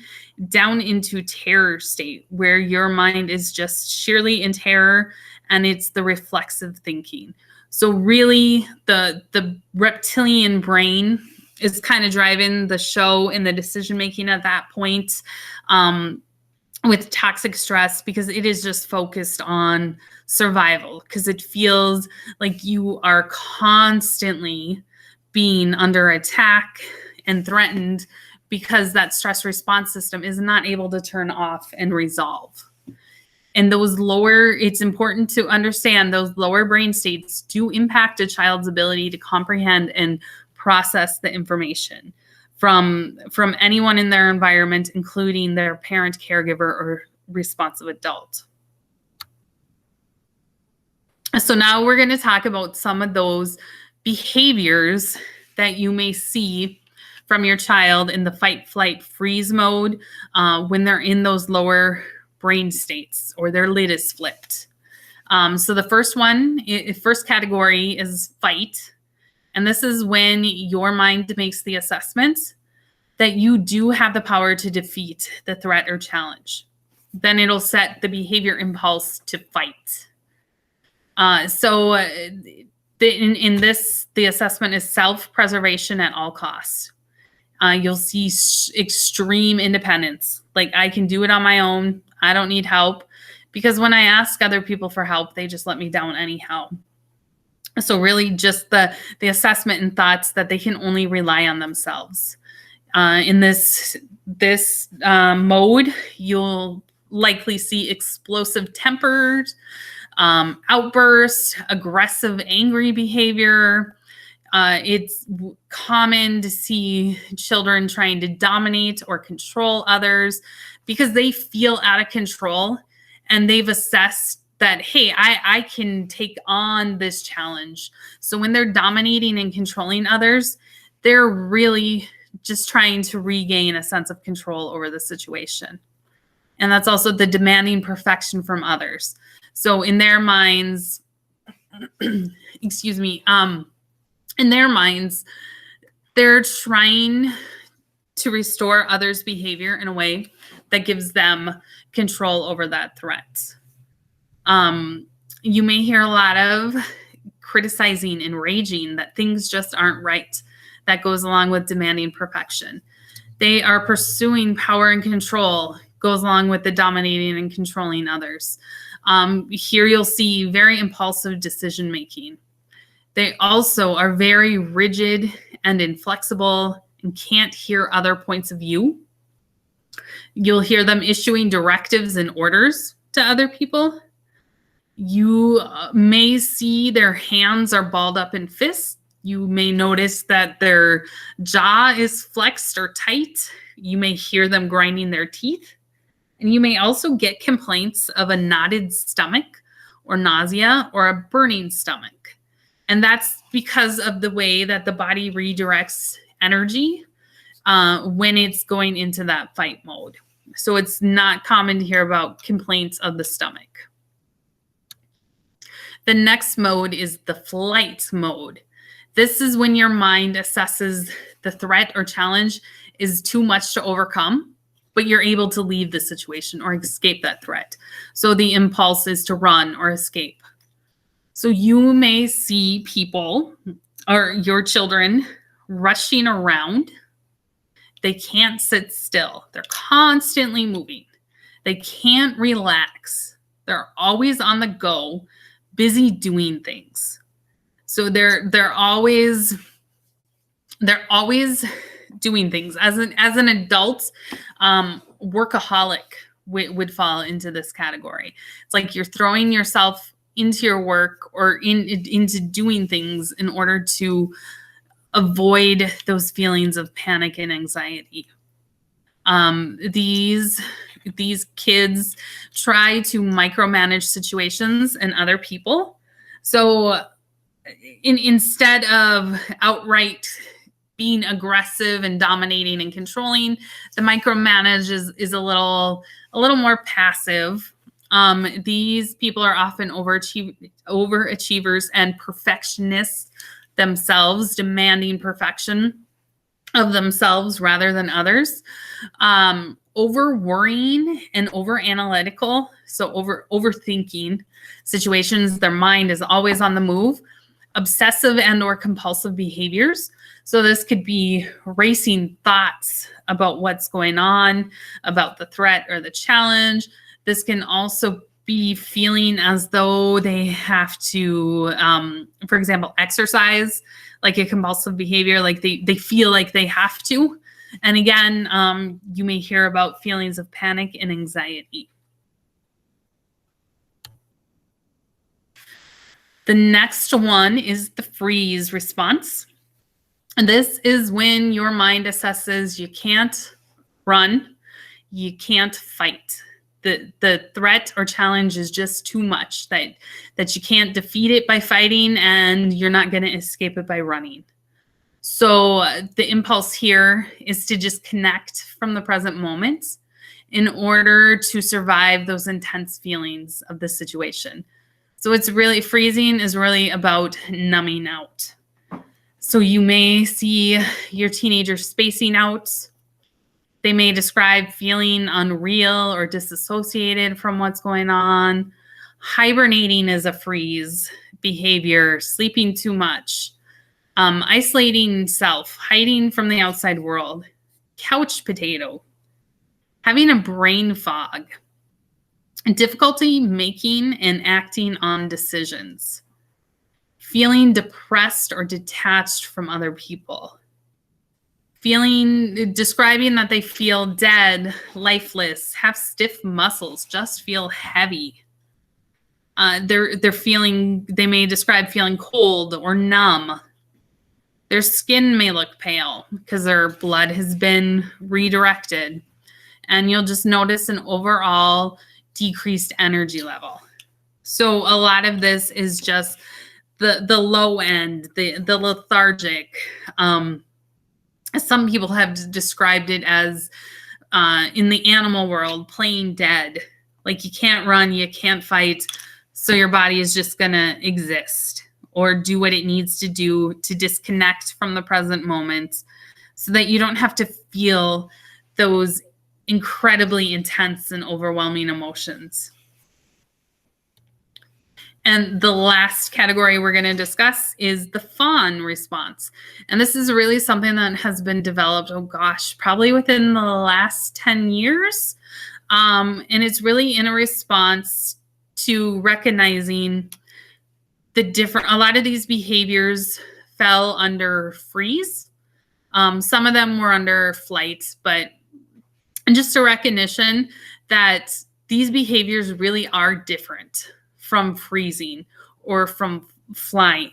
down into terror state, where your mind is just sheerly in terror, and it's the reflexive thinking. So really the reptilian brain is kind of driving the show in the decision making at that point with toxic stress, because it is just focused on survival, because it feels like you are constantly being under attack and threatened, because that stress response system is not able to turn off and resolve. And it's important to understand those lower brain states do impact a child's ability to comprehend and process the information from anyone in their environment, including their parent, caregiver, or responsive adult. So now we're going to talk about some of those behaviors that you may see from your child in the fight, flight, freeze mode when they're in those lower brain states or their lid is flipped. So the first category is fight. And this is when your mind makes the assessment that you do have the power to defeat the threat or challenge. Then it'll set the behavior impulse to fight. In this, the assessment is self-preservation at all costs. You'll see extreme independence. Like, I can do it on my own. I don't need help. Because when I ask other people for help, they just let me down anyhow. So really just the assessment and thoughts that they can only rely on themselves. In this mode, you'll likely see explosive tempers, outbursts, aggressive, angry behavior. It's common to see children trying to dominate or control others because they feel out of control and they've assessed that, hey, I can take on this challenge. So when they're dominating and controlling others, they're really just trying to regain a sense of control over the situation. And that's also the demanding perfection from others. So in their minds, in their minds, they're trying to restore others' behavior in a way that gives them control over that threat. You may hear a lot of criticizing and raging that things just aren't right. That goes along with demanding perfection. They are pursuing power and control, goes along with the dominating and controlling others. Here you'll see very impulsive decision making. They also are very rigid and inflexible and can't hear other points of view. You'll hear them issuing directives and orders to other people. You may see their hands are balled up in fists. You may notice that their jaw is flexed or tight. You may hear them grinding their teeth. And you may also get complaints of a knotted stomach or nausea or a burning stomach. And that's because of the way that the body redirects energy when it's going into that fight mode. So it's not common to hear about complaints of the stomach. The next mode is the flight mode. This is when your mind assesses the threat or challenge is too much to overcome, but you're able to leave the situation or escape that threat. So the impulse is to run or escape. So you may see people or your children rushing around. They can't sit still. They're constantly moving. They can't relax. They're always on the go, busy doing things. So they're always doing things. As an adult, workaholic would fall into this category. It's like you're throwing yourself into your work or into doing things in order to avoid those feelings of panic and anxiety. These kids try to micromanage situations and other people. So instead of outright being aggressive and dominating and controlling, the micromanage is a little more passive. These people are often overachievers and perfectionists themselves, demanding perfection of themselves rather than others. Over worrying and over analytical, so overthinking situations. Their mind is always on the move. Obsessive and or compulsive behaviors. So this could be racing thoughts about what's going on, about the threat or the challenge. This can also be feeling as though they have to, for example, exercise, like a compulsive behavior, like they feel like they have to. And again, you may hear about feelings of panic and anxiety. The next one is the freeze response. And this is when your mind assesses you can't run, you can't fight. The threat or challenge is just too much, that you can't defeat it by fighting and you're not going to escape it by running. So the impulse here is to just connect from the present moment in order to survive those intense feelings of the situation. So it's really, freezing is really about numbing out. So you may see your teenager spacing out. They may describe feeling unreal or disassociated from what's going on. Hibernating is a freeze behavior, sleeping too much, isolating self, hiding from the outside world, couch potato, having a brain fog, and difficulty making and acting on decisions, feeling depressed or detached from other people, describing that they feel dead, lifeless, have stiff muscles, just feel heavy. They may describe feeling cold or numb. Their skin may look pale because their blood has been redirected. And you'll just notice an overall decreased energy level. So a lot of this is just the low end, the lethargic. Some people have described it as in the animal world, playing dead. Like you can't run, you can't fight, so your body is just gonna exist or do what it needs to do to disconnect from the present moment so that you don't have to feel those incredibly intense and overwhelming emotions. And the last category we're going to discuss is the fawn response. And this is really something that has been developed, probably within the last 10 years. And it's really in a response to recognizing a lot of these behaviors fell under freeze. Some of them were under flight, but just a recognition that these behaviors really are different from freezing or from fleeing.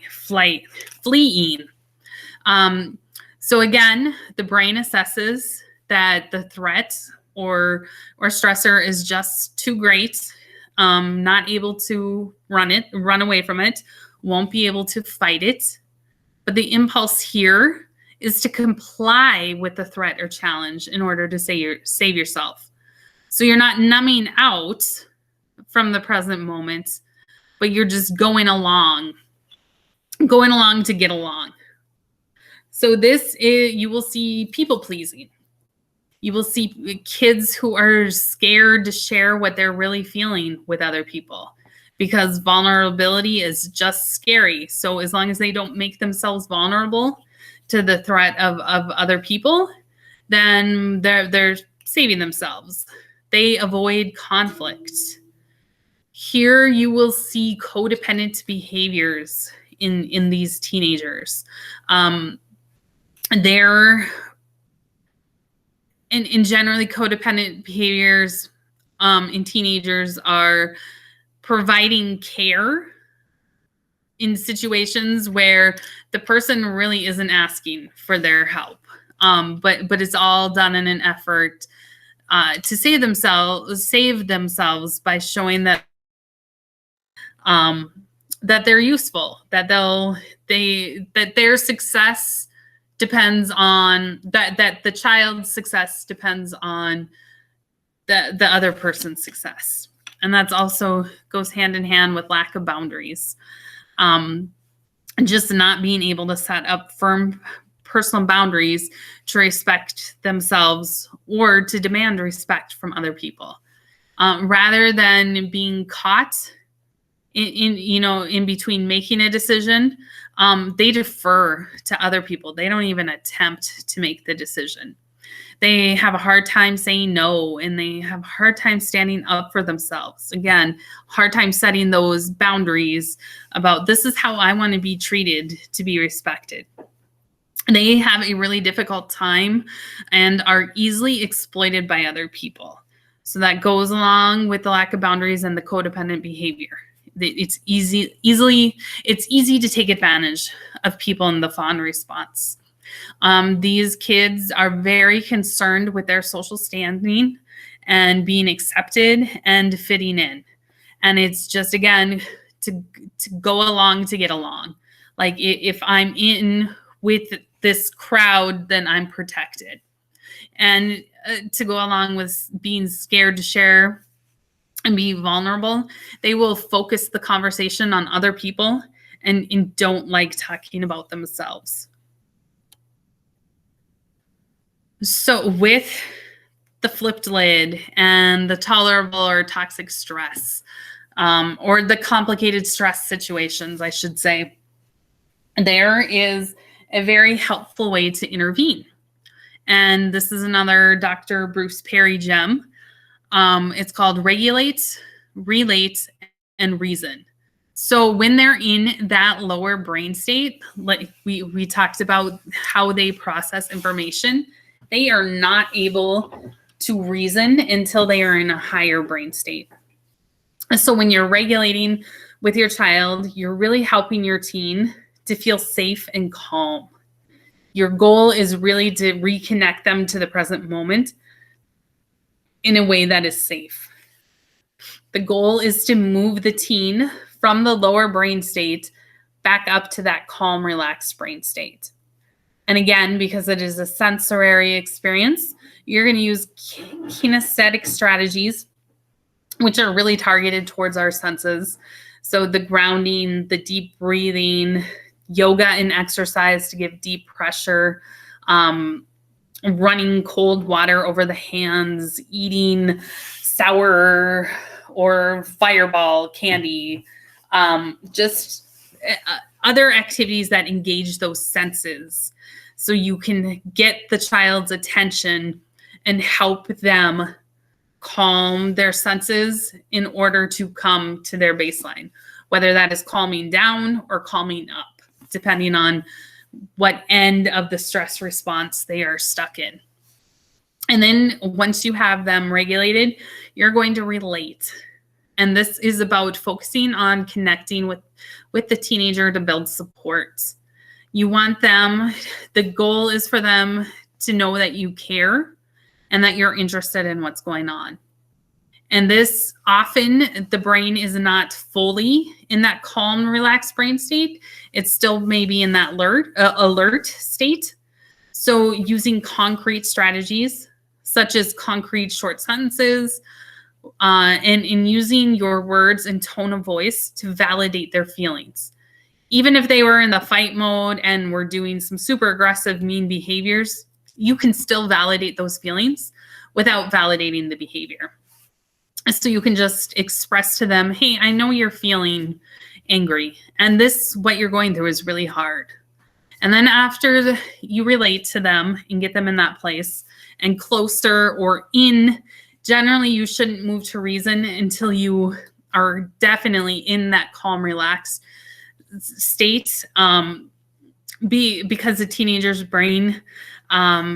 So again, the brain assesses that the threat or stressor is just too great, not able to run away from it, won't be able to fight it. But the impulse here is to comply with the threat or challenge in order to save yourself. So you're not numbing out from the present moment, but you're just going along to get along. So you will see people pleasing. You will see kids who are scared to share what they're really feeling with other people because vulnerability is just scary. So as long as they don't make themselves vulnerable to the threat of other people, then they're saving themselves. They avoid conflict. Here you will see codependent behaviors in these teenagers. They're in generally codependent behaviors in teenagers are providing care in situations where the person really isn't asking for their help. But it's all done in an effort to save themselves by showing that that they're useful, that their success depends on that the child's success depends on the other person's success. And that's also goes hand in hand with lack of boundaries. And just not being able to set up firm personal boundaries to respect themselves or to demand respect from other people. Rather than being caught in between making a decision, they defer to other people. They don't even attempt to make the decision. They have a hard time saying no, and they have a hard time standing up for themselves. Again, hard time setting those boundaries about this is how I want to be treated to be respected. They have a really difficult time and are easily exploited by other people. So that goes along with the lack of boundaries and the codependent behavior. It's easy to take advantage of people in the fawn response. These kids are very concerned with their social standing and being accepted and fitting in. And it's just, again, to go along to get along. Like if I'm in with this crowd, then I'm protected. And to go along with being scared to share and be vulnerable, they will focus the conversation on other people and don't like talking about themselves. So with the flipped lid and the tolerable or toxic stress, or the complicated stress situations, I should say, there is a very helpful way to intervene. And this is another Dr. Bruce Perry gem. It's called regulate, relate, and reason. So when they're in that lower brain state, like we talked about how they process information, they are not able to reason until they are in a higher brain state. So when you're regulating with your child, you're really helping your teen to feel safe and calm. Your goal is really to reconnect them to the present moment in a way that is safe. The goal is to move the teen from the lower brain state back up to that calm, relaxed brain state. And again, because it is a sensory experience, you're going to use kinesthetic strategies, which are really targeted towards our senses. So the grounding, the deep breathing, yoga and exercise to give deep pressure, running cold water over the hands, eating sour or fireball candy, just other activities that engage those senses. So you can get the child's attention and help them calm their senses in order to come to their baseline, whether that is calming down or calming up, depending on what end of the stress response they are stuck in. And then once you have them regulated, you're going to relate. And this is about focusing on connecting with the teenager to build support. You want them, the goal is for them to know that you care and that you're interested in what's going on. And this often the brain is not fully in that calm, relaxed brain state. It's still maybe in that alert state. So using concrete strategies such as concrete short sentences and in using your words and tone of voice to validate their feelings. Even if they were in the fight mode and were doing some super aggressive, mean behaviors, you can still validate those feelings without validating the behavior. So you can just express to them, hey, I know you're feeling angry, and what you're going through is really hard. And then after you relate to them and get them in that place and closer or in, generally you shouldn't move to reason until you are definitely in that calm, relaxed state, because the teenager's brain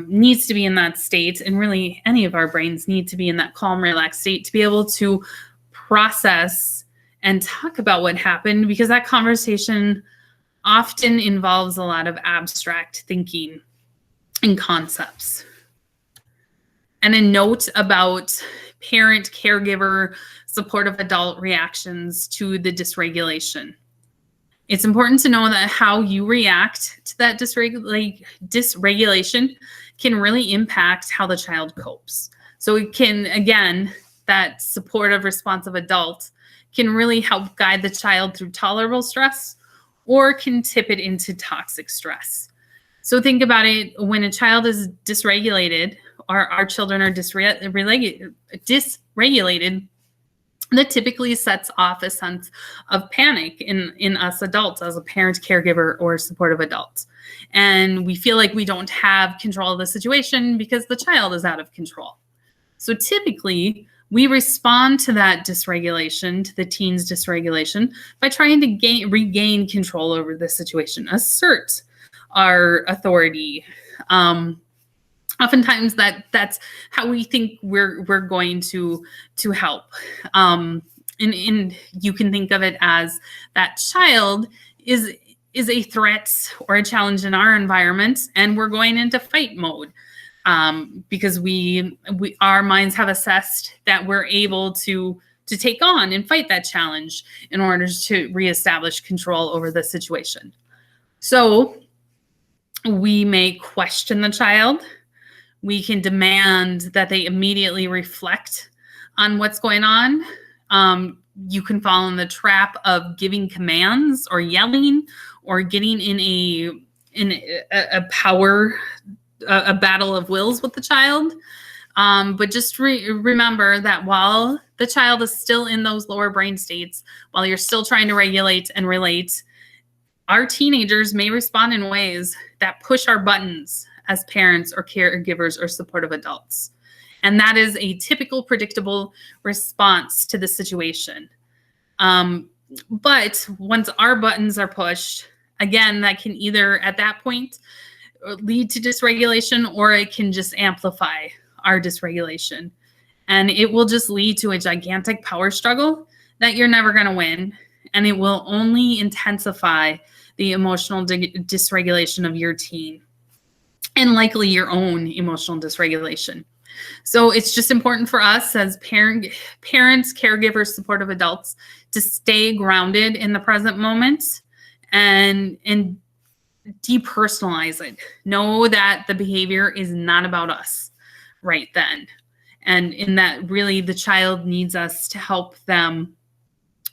needs to be in that state, and really any of our brains need to be in that calm, relaxed state to be able to process and talk about what happened, because that conversation often involves a lot of abstract thinking and concepts. And a note about parent, caregiver, supportive adult reactions to the dysregulation. It's important to know that how you react to that dysregulation can really impact how the child copes. So it can, again, that supportive, responsive adult can really help guide the child through tolerable stress or can tip it into toxic stress. So think about it, when a child is dysregulated, or our children are dysregulated, that typically sets off a sense of panic in us adults as a parent, caregiver, or supportive adult. And we feel like we don't have control of the situation because the child is out of control. So typically, we respond to that dysregulation, to the teen's dysregulation, by trying to regain control over the situation, assert our authority. Oftentimes that's how we think we're going to help. And you can think of it as that child is a threat or a challenge in our environment, and we're going into fight mode because our minds have assessed that we're able to take on and fight that challenge in order to reestablish control over the situation. So we may question the child. We can demand that they immediately reflect on what's going on. You can fall in the trap of giving commands or yelling or getting in a battle of wills with the child. But just remember that while the child is still in those lower brain states, while you're still trying to regulate and relate, our teenagers may respond in ways that push our buttons as parents or caregivers or supportive adults. And that is a typical, predictable response to the situation. But once our buttons are pushed, again, that can either at that point lead to dysregulation, or it can just amplify our dysregulation. And it will just lead to a gigantic power struggle that you're never going to win. And it will only intensify the emotional dysregulation of your teen, and likely your own emotional dysregulation. So it's just important for us as parents, caregivers, supportive adults to stay grounded in the present moment and depersonalize it. Know that the behavior is not about us right then. And in that, really, the child needs us to help them.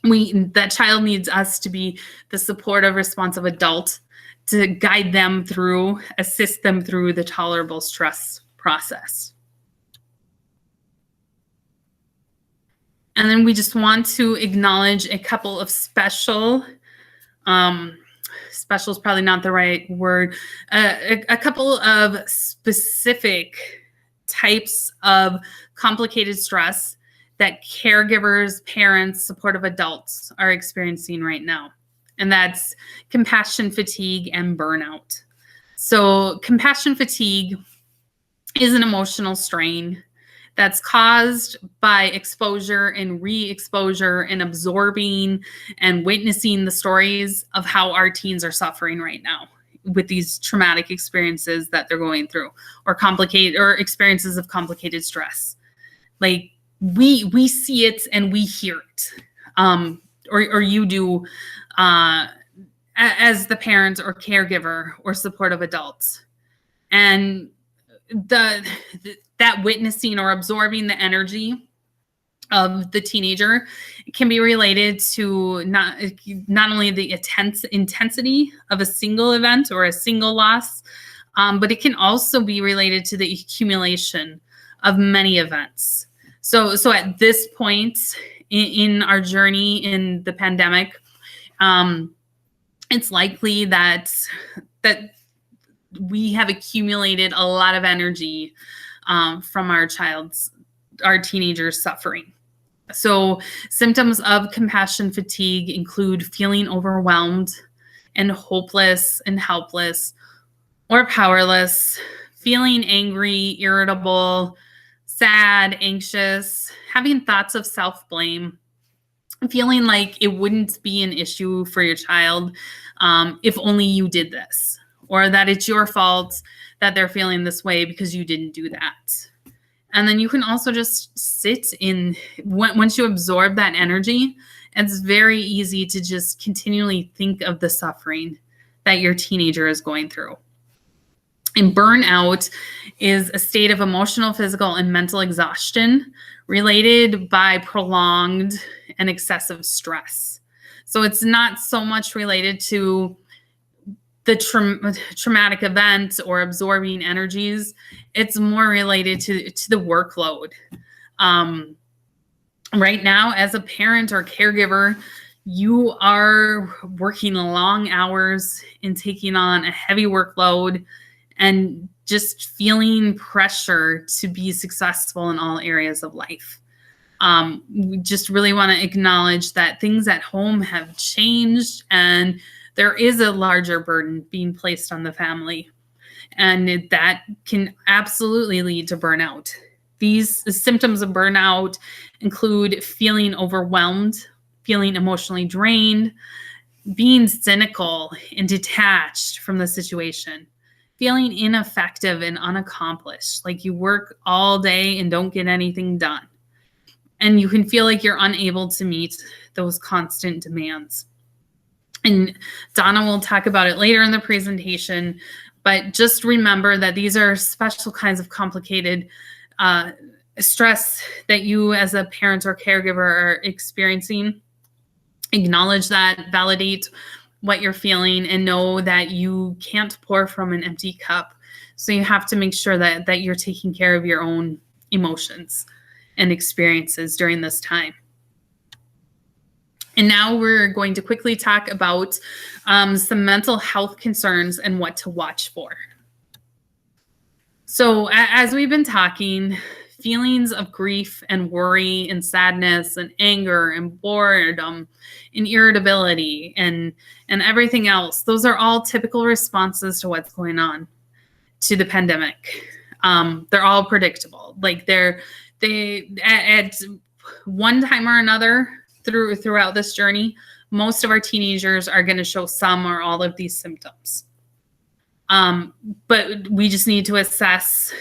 That child needs us to be the supportive, responsive adult to guide them through, assist them through the tolerable stress process. And then we just want to acknowledge a couple of special is probably not the right word, a couple of specific types of complicated stress that caregivers, parents, supportive adults are experiencing right now. And that's compassion fatigue and burnout. So compassion fatigue is an emotional strain that's caused by exposure and re-exposure and absorbing and witnessing the stories of how our teens are suffering right now with these traumatic experiences that they're going through, or experiences of complicated stress. Like we see it and we hear it, or you do as the parent or caregiver or supportive adults. And that witnessing or absorbing the energy of the teenager can be related to not only the intensity of a single event or a single loss, but it can also be related to the accumulation of many events. So at this point in our journey in the pandemic, it's likely that we have accumulated a lot of energy from our teenagers' suffering. So symptoms of compassion fatigue include feeling overwhelmed and hopeless and helpless or powerless, feeling angry, irritable, sad, anxious, having thoughts of self-blame, feeling like it wouldn't be an issue for your child if only you did this, or that it's your fault that they're feeling this way because you didn't do that. And then you can also just sit in, once you absorb that energy, it's very easy to just continually think of the suffering that your teenager is going through. And burnout is a state of emotional, physical, and mental exhaustion related by prolonged and excessive stress. So it's not so much related to the traumatic event or absorbing energies. It's more related to the workload. Right now, as a parent or caregiver, you are working long hours and taking on a heavy workload and just feeling pressure to be successful in all areas of life. We just really want to acknowledge that things at home have changed and there is a larger burden being placed on the family, and that can absolutely lead to burnout. These symptoms of burnout include feeling overwhelmed, feeling emotionally drained, being cynical and detached from the situation, feeling ineffective and unaccomplished, like you work all day and don't get anything done. And you can feel like you're unable to meet those constant demands. And Donna will talk about it later in the presentation, but just remember that these are special kinds of complicated stress that you as a parent or caregiver are experiencing. Acknowledge that, validate what you're feeling, and know that you can't pour from an empty cup. So you have to make sure that you're taking care of your own emotions and experiences during this time. And now we're going to quickly talk about some mental health concerns and what to watch for. So as we've been talking, feelings of grief and worry and sadness and anger and boredom and irritability and everything else, those are all typical responses to what's going on to the pandemic. They're all predictable. Like they at one time or another throughout this journey, most of our teenagers are going to show some or all of these symptoms. But we just need to assess,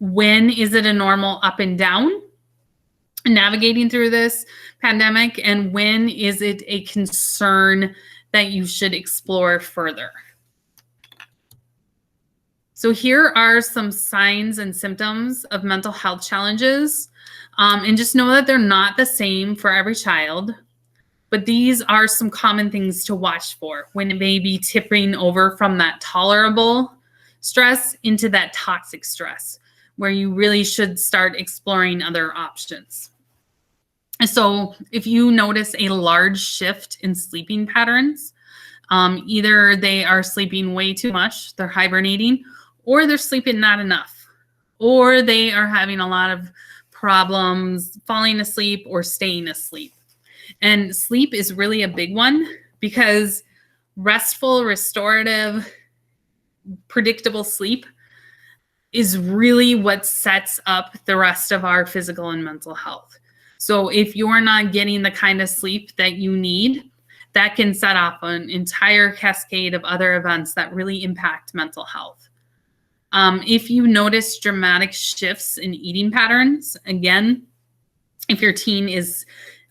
when is it a normal up and down navigating through this pandemic, and when is it a concern that you should explore further? So here are some signs and symptoms of mental health challenges. And just know that they're not the same for every child, but these are some common things to watch for when it may be tipping over from that tolerable stress into that toxic stress, where you really should start exploring other options. So if you notice a large shift in sleeping patterns, either they are sleeping way too much, they're hibernating, or they're sleeping not enough, or they are having a lot of problems falling asleep or staying asleep. And sleep is really a big one because restful, restorative, predictable sleep is really what sets up the rest of our physical and mental health. So if you're not getting the kind of sleep that you need, that can set off an entire cascade of other events that really impact mental health. If you notice dramatic shifts in eating patterns, again, if your teen is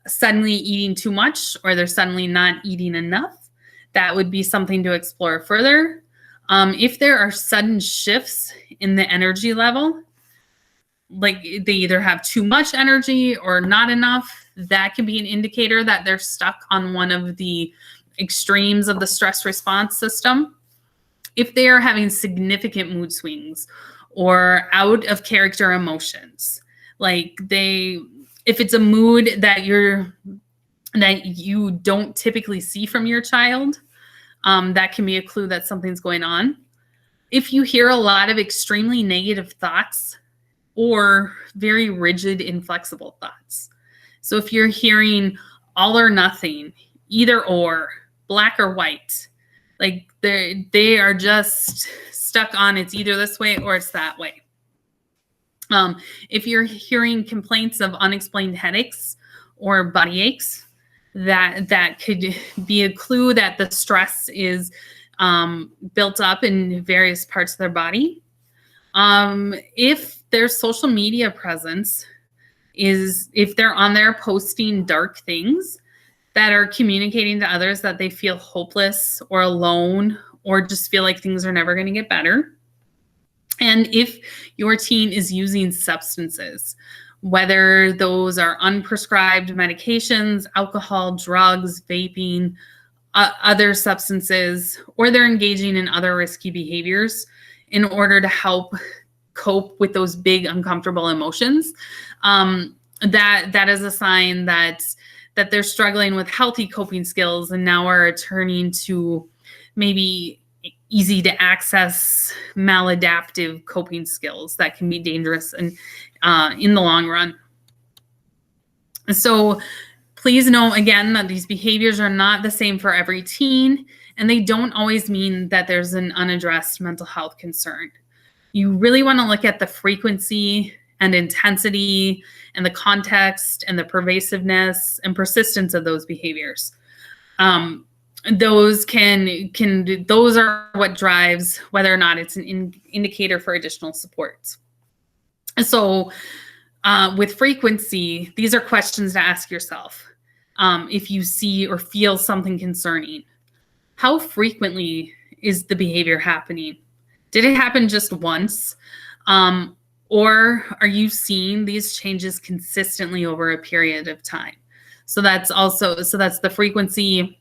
suddenly eating too much or they're suddenly not eating enough, that would be something to explore further. If there are sudden shifts in the energy level, like they either have too much energy or not enough, that can be an indicator that they're stuck on one of the extremes of the stress response system. If they are having significant mood swings or out of character emotions, like if it's a mood that you don't typically see from your child, that can be a clue that something's going on. If you hear a lot of extremely negative thoughts or very rigid, inflexible thoughts. So if you're hearing all or nothing, either or, black or white, like they are just stuck on it's either this way or it's that way. If you're hearing complaints of unexplained headaches or body aches, that could be a clue that the stress is built up in various parts of their body. If their social media presence if they're on there posting dark things that are communicating to others that they feel hopeless or alone or just feel like things are never going to get better. And if your teen is using substances, whether those are unprescribed medications, alcohol, drugs, vaping, other substances, or they're engaging in other risky behaviors in order to help cope with those big uncomfortable emotions, that is a sign that they're struggling with healthy coping skills and now are turning to maybe easy to access maladaptive coping skills that can be dangerous and in the long run. So please know again that these behaviors are not the same for every teen, and they don't always mean that there's an unaddressed mental health concern. You really want to look at the frequency and intensity and the context and the pervasiveness and persistence of those behaviors. Those are what drives whether or not it's an indicator for additional supports. So with frequency, these are questions to ask yourself. If you see or feel something concerning, how frequently is the behavior happening? Did it happen just once? Or are you seeing these changes consistently over a period of time? So that's the frequency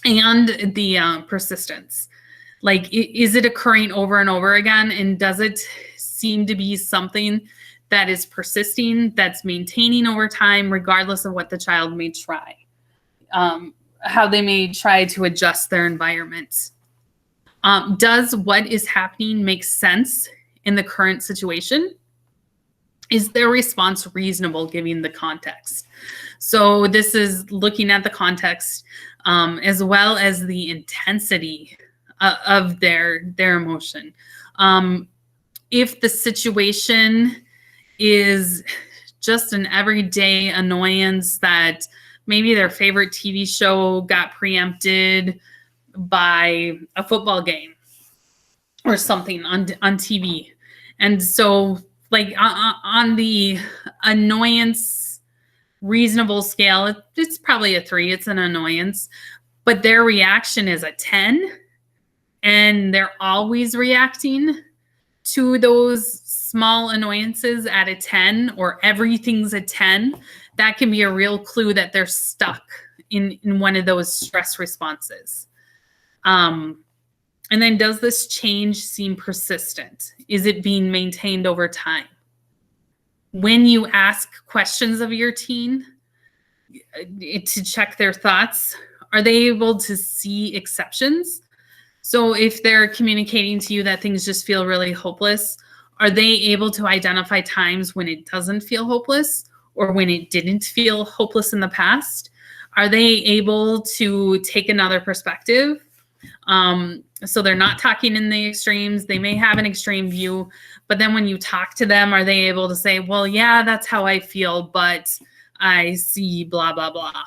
and the persistence. Like, is it occurring over and over again? And does it seem to be something that is persisting, that's maintaining over time, regardless of what the child may try, how they may try to adjust their environment? Does what is happening make sense in the current situation? Is their response reasonable given the context? So this is looking at the context as well as the intensity of their emotion. If the situation is just an everyday annoyance that maybe their favorite TV show got preempted by a football game or something on TV. And so like on the annoyance reasonable scale, it's probably a 3, it's an annoyance, but their reaction is a 10 and they're always reacting to those small annoyances at a 10 or everything's a 10, that can be a real clue that they're stuck in one of those stress responses. And then does this change seem persistent? Is it being maintained over time? When you ask questions of your teen to check their thoughts, are they able to see exceptions? So if they're communicating to you that things just feel really hopeless, Are they able to identify times when it doesn't feel hopeless or when it didn't feel hopeless in the past? Are they able to take another perspective? So they're not talking in the extremes. They may have an extreme view, but then when you talk to them, are they able to say, well, yeah, that's how I feel, but I see blah, blah, blah.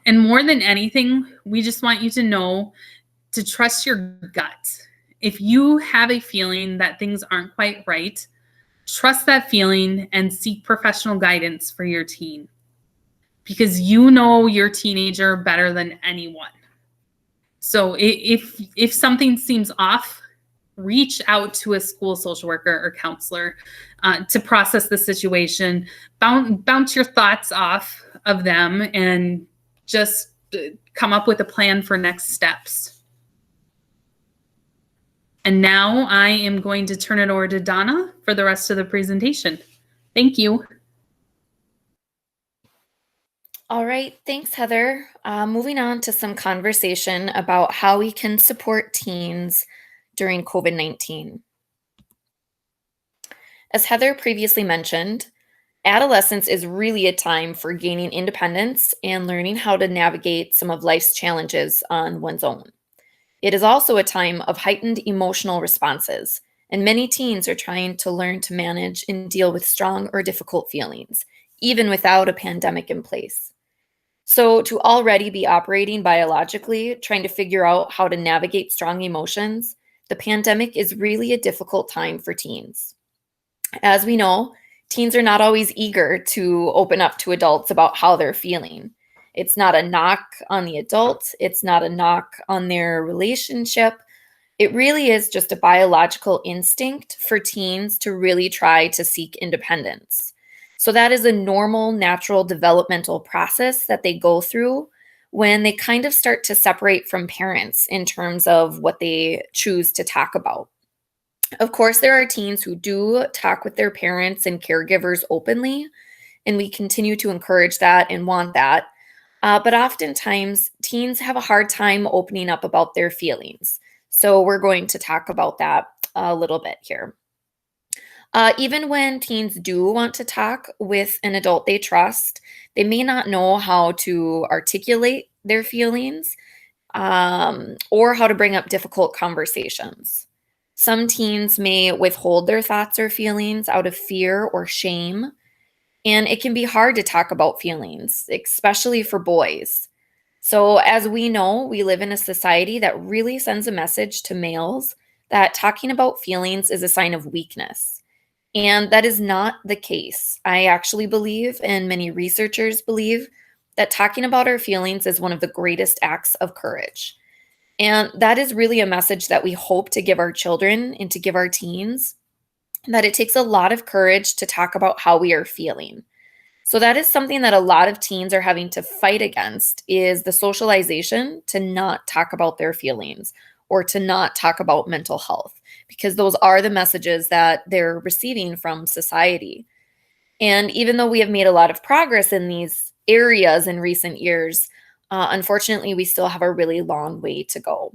And more than anything, we just want you to know to trust your gut. If you have a feeling that things aren't quite right, trust that feeling and seek professional guidance for your teen, because you know your teenager better than anyone. So if something seems off, reach out to a school social worker or counselor to process the situation. Bounce your thoughts off of them and just come up with a plan for next steps. And now I am going to turn it over to Donna for the rest of the presentation. Thank you. All right, thanks, Heather. Moving on to some conversation about how we can support teens during COVID-19. As Heather previously mentioned, adolescence is really a time for gaining independence and learning how to navigate some of life's challenges on one's own. It is also a time of heightened emotional responses, and many teens are trying to learn to manage and deal with strong or difficult feelings, even without a pandemic in place. So, to already be operating biologically, trying to figure out how to navigate strong emotions, the pandemic is really a difficult time for teens. As we know, teens are not always eager to open up to adults about how they're feeling. It's not a knock on the adult, it's not a knock on their relationship. It really is just a biological instinct for teens to really try to seek independence. So that is a normal, natural developmental process that they go through when they kind of start to separate from parents in terms of what they choose to talk about. Of course, there are teens who do talk with their parents and caregivers openly, and we continue to encourage that and want that. But oftentimes, teens have a hard time opening up about their feelings. So we're going to talk about that a little bit here. Even when teens do want to talk with an adult they trust, they may not know how to articulate their feelings or how to bring up difficult conversations. Some teens may withhold their thoughts or feelings out of fear or shame, and it can be hard to talk about feelings, especially for boys. So, as we know, we live in a society that really sends a message to males that talking about feelings is a sign of weakness. And that is not the case. I actually believe, and many researchers believe, that talking about our feelings is one of the greatest acts of courage. And that is really a message that we hope to give our children and to give our teens, that it takes a lot of courage to talk about how we are feeling. So that is something that a lot of teens are having to fight against, is the socialization to not talk about their feelings or to not talk about mental health, because those are the messages that they're receiving from society. And even though we have made a lot of progress in these areas in recent years, unfortunately, we still have a really long way to go.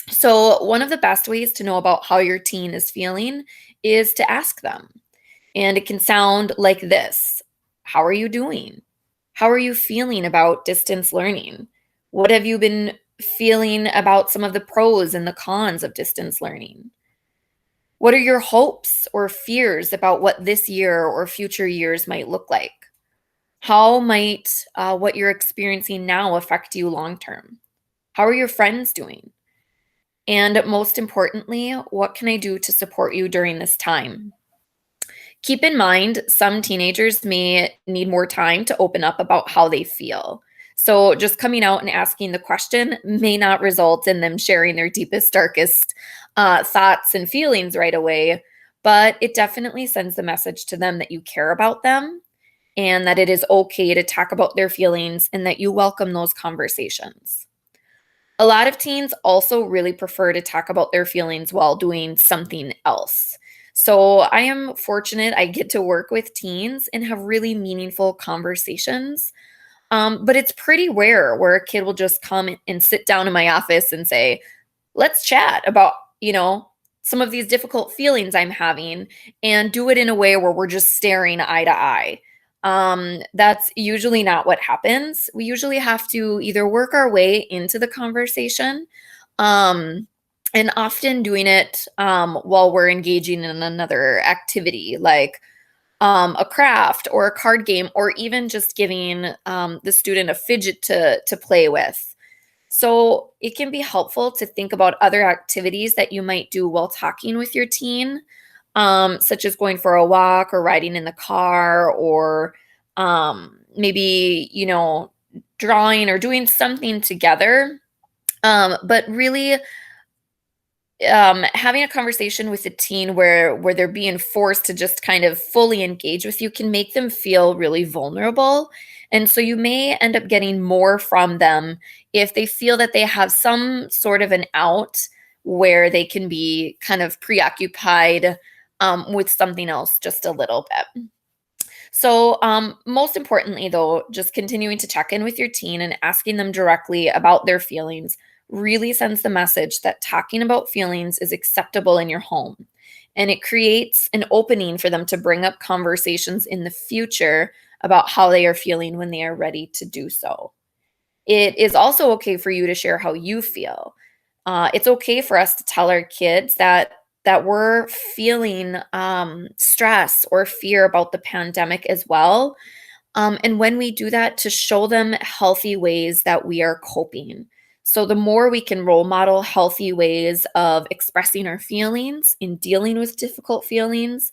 So one of the best ways to know about how your teen is feeling is to ask them. And it can sound like this: how are you doing? How are you feeling about distance learning? What have you been feeling about some of the pros and the cons of distance learning? What are your hopes or fears about what this year or future years might look like? How might what you're experiencing now affect you long term? How are your friends doing? And most importantly, what can I do to support you during this time? Keep in mind, some teenagers may need more time to open up about how they feel. So just coming out and asking the question may not result in them sharing their deepest, darkest thoughts and feelings right away, but it definitely sends the message to them that you care about them and that it is okay to talk about their feelings and that you welcome those conversations. A lot of teens also really prefer to talk about their feelings while doing something else. So I am fortunate I get to work with teens and have really meaningful conversations. But it's pretty rare where a kid will just come and sit down in my office and say, let's chat about, some of these difficult feelings I'm having and do it in a way where we're just staring eye to eye. That's usually not what happens. We usually have to either work our way into the conversation, and often doing it while we're engaging in another activity like a craft or a card game, or even just giving the student a fidget to play with. So it can be helpful to think about other activities that you might do while talking with your teen, such as going for a walk or riding in the car, or maybe, drawing or doing something together. But really, having a conversation with a teen where they're being forced to just kind of fully engage with you can make them feel really vulnerable. And so you may end up getting more from them if they feel that they have some sort of an out where they can be kind of preoccupied with something else just a little bit. So, most importantly, though, just continuing to check in with your teen and asking them directly about their feelings really sends the message that talking about feelings is acceptable in your home. And it creates an opening for them to bring up conversations in the future about how they are feeling when they are ready to do so. It is also okay for you to share how you feel. It's okay for us to tell our kids that we're feeling stress or fear about the pandemic as well. And when we do that, to show them healthy ways that we are coping. So the more we can role model healthy ways of expressing our feelings in dealing with difficult feelings,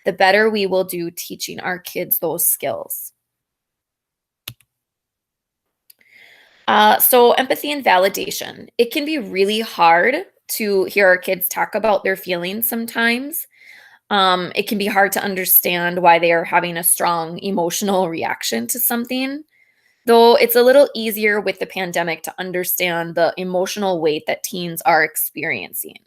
the better we will do teaching our kids those skills. So empathy and validation. It can be really hard to hear our kids talk about their feelings sometimes. It can be hard to understand why they are having a strong emotional reaction to something, though it's a little easier with the pandemic to understand the emotional weight that teens are experiencing.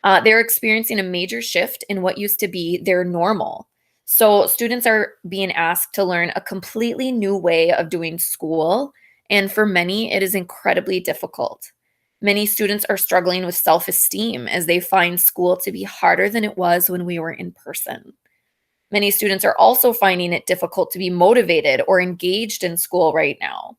They're experiencing a major shift in what used to be their normal. So students are being asked to learn a completely new way of doing school, and for many, it is incredibly difficult. Many students are struggling with self-esteem as they find school to be harder than it was when we were in person. Many students are also finding it difficult to be motivated or engaged in school right now.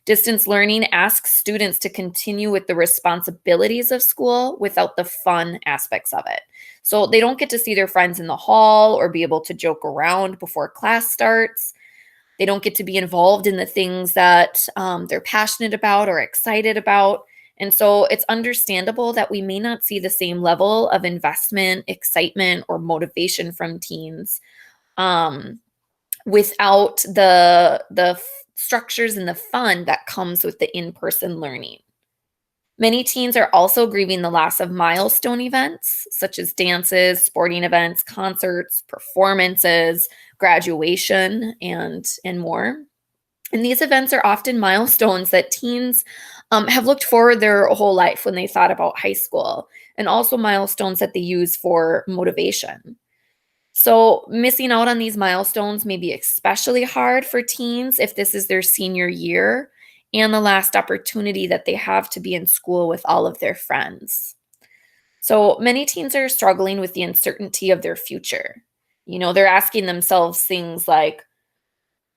Distance learning asks students to continue with the responsibilities of school without the fun aspects of it. So they don't get to see their friends in the hall or be able to joke around before class starts. They don't get to be involved in the things that they're passionate about or excited about. And so it's understandable that we may not see the same level of investment, excitement, or motivation from teens without the structures and the fun that comes with the in-person learning. Many teens are also grieving the loss of milestone events such as dances, sporting events, concerts, performances, graduation, and more. And these events are often milestones that teens have looked forward their whole life when they thought about high school, and also milestones that they use for motivation. So missing out on these milestones may be especially hard for teens if this is their senior year and the last opportunity that they have to be in school with all of their friends. So many teens are struggling with the uncertainty of their future. They're asking themselves things like,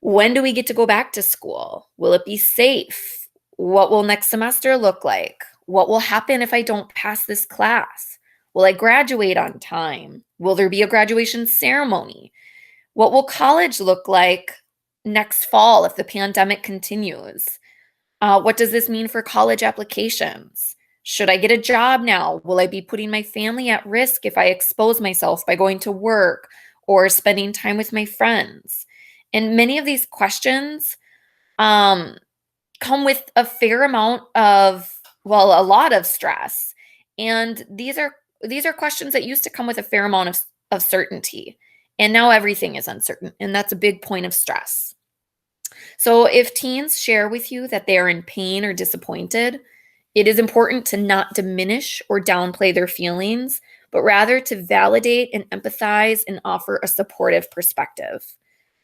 when do we get to go back to school? Will it be safe? What will next semester look like? What will happen if I don't pass this class? Will I graduate on time? Will there be a graduation ceremony? What will college look like next fall if the pandemic continues? What does this mean for college applications? Should I get a job now? Will I be putting my family at risk if I expose myself by going to work or spending time with my friends? And many of these questions come with a fair amount of, a lot of stress. And these are questions that used to come with a fair amount of certainty. And now everything is uncertain. And that's a big point of stress. So if teens share with you that they are in pain or disappointed, it is important to not diminish or downplay their feelings, but rather to validate and empathize and offer a supportive perspective.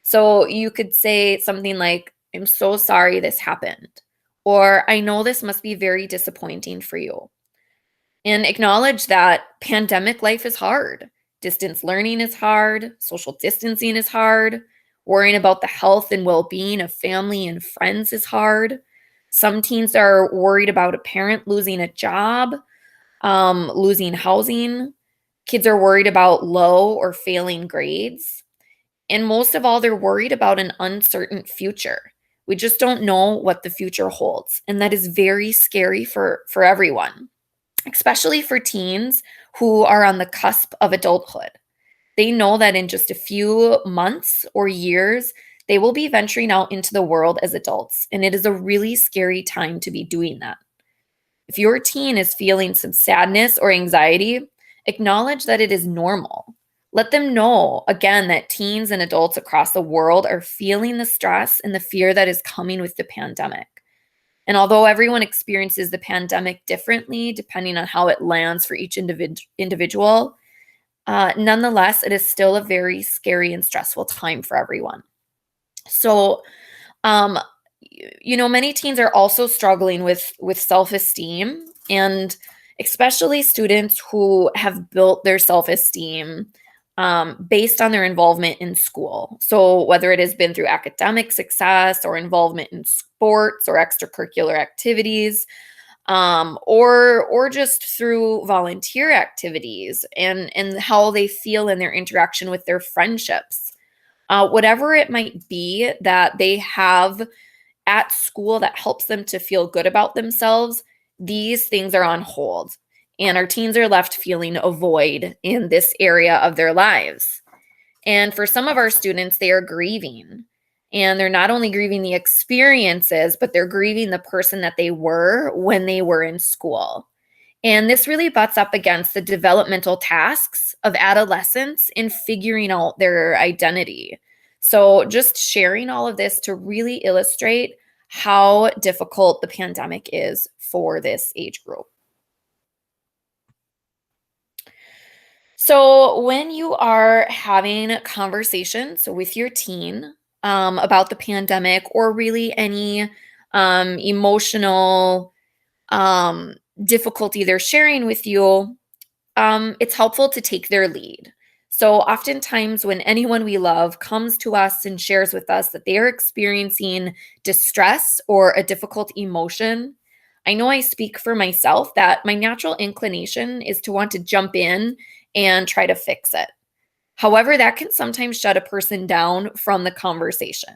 So you could say something like, I'm so sorry this happened, or I know this must be very disappointing for you. and acknowledge that pandemic life is hard. Distance learning is hard. Social distancing is hard. Worrying about the health and well-being of family and friends is hard. Some teens are worried about a parent losing a job, losing housing. Kids are worried about low or failing grades. And most of all, they're worried about an uncertain future. We just don't know what the future holds. And that is very scary for everyone, especially for teens who are on the cusp of adulthood. They know that in just a few months or years, they will be venturing out into the world as adults. And it is a really scary time to be doing that. If your teen is feeling some sadness or anxiety, acknowledge that it is normal. Let them know, again, that teens and adults across the world are feeling the stress and the fear that is coming with the pandemic. And although everyone experiences the pandemic differently, depending on how it lands for each individual, nonetheless, it is still a very scary and stressful time for everyone. So, many teens are also struggling with self-esteem, and especially students who have built their self-esteem based on their involvement in school. So whether it has been through academic success or involvement in sports or extracurricular activities, or just through volunteer activities and how they feel in their interaction with their friendships. Whatever it might be that they have at school that helps them to feel good about themselves, these things are on hold. And our teens are left feeling a void in this area of their lives. And for some of our students, they are grieving. And they're not only grieving the experiences, but they're grieving the person that they were when they were in school. And this really butts up against the developmental tasks of adolescents in figuring out their identity. So just sharing all of this to really illustrate how difficult the pandemic is for this age group. So when you are having conversations with your teen about the pandemic, or really any emotional difficulty they're sharing with you, it's helpful to take their lead. So oftentimes when anyone we love comes to us and shares with us that they are experiencing distress or a difficult emotion, I know I speak for myself that my natural inclination is to want to jump in and try to fix it. However, that can sometimes shut a person down from the conversation,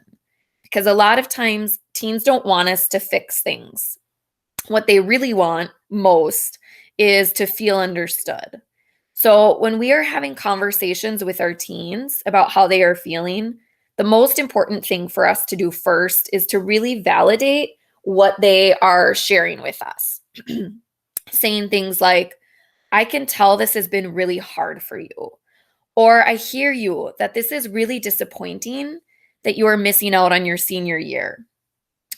because a lot of times teens don't want us to fix things. What they really want most is to feel understood. So when we are having conversations with our teens about how they are feeling, the most important thing for us to do first is to really validate what they are sharing with us. Saying things like, I can tell this has been really hard for you. Or I hear you that this is really disappointing that you are missing out on your senior year.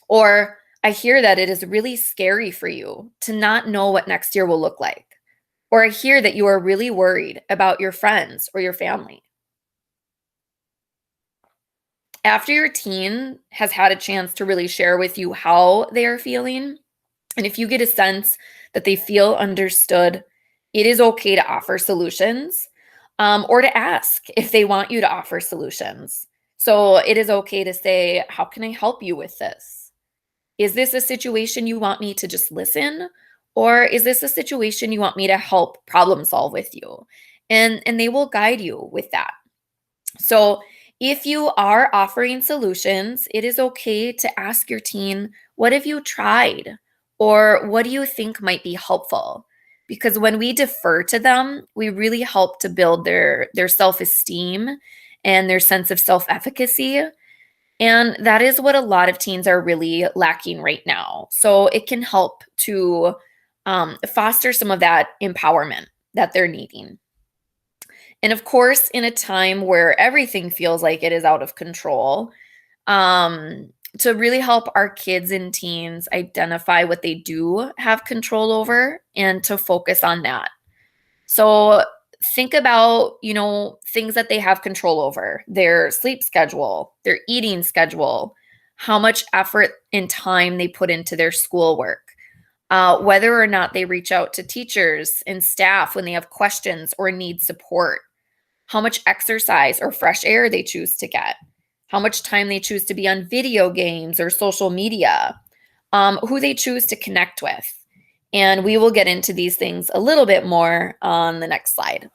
Or I hear that it is really scary for you to not know what next year will look like. Or I hear that you are really worried about your friends or your family. After your teen has had a chance to really share with you how they are feeling, and if you get a sense that they feel understood, it is okay to offer solutions, or to ask if they want you to offer solutions. So it is okay to say, how can I help you with this? Is this a situation you want me to just listen? Or is this a situation you want me to help problem solve with you? And they will guide you with that. So if you are offering solutions, it is okay to ask your teen, what have you tried? Or what do you think might be helpful? Because when we defer to them, we really help to build their self-esteem and their sense of self-efficacy. And that is what a lot of teens are really lacking right now. So it can help to foster some of that empowerment that they're needing. And of course, in a time where everything feels like it is out of control, to really help our kids and teens identify what they do have control over and to focus on that. So think about, things that they have control over: their sleep schedule, their eating schedule, how much effort and time they put into their schoolwork, whether or not they reach out to teachers and staff when they have questions or need support, how much exercise or fresh air they choose to get, how much time they choose to be on video games or social media, who they choose to connect with. And we will get into these things a little bit more on the next slide.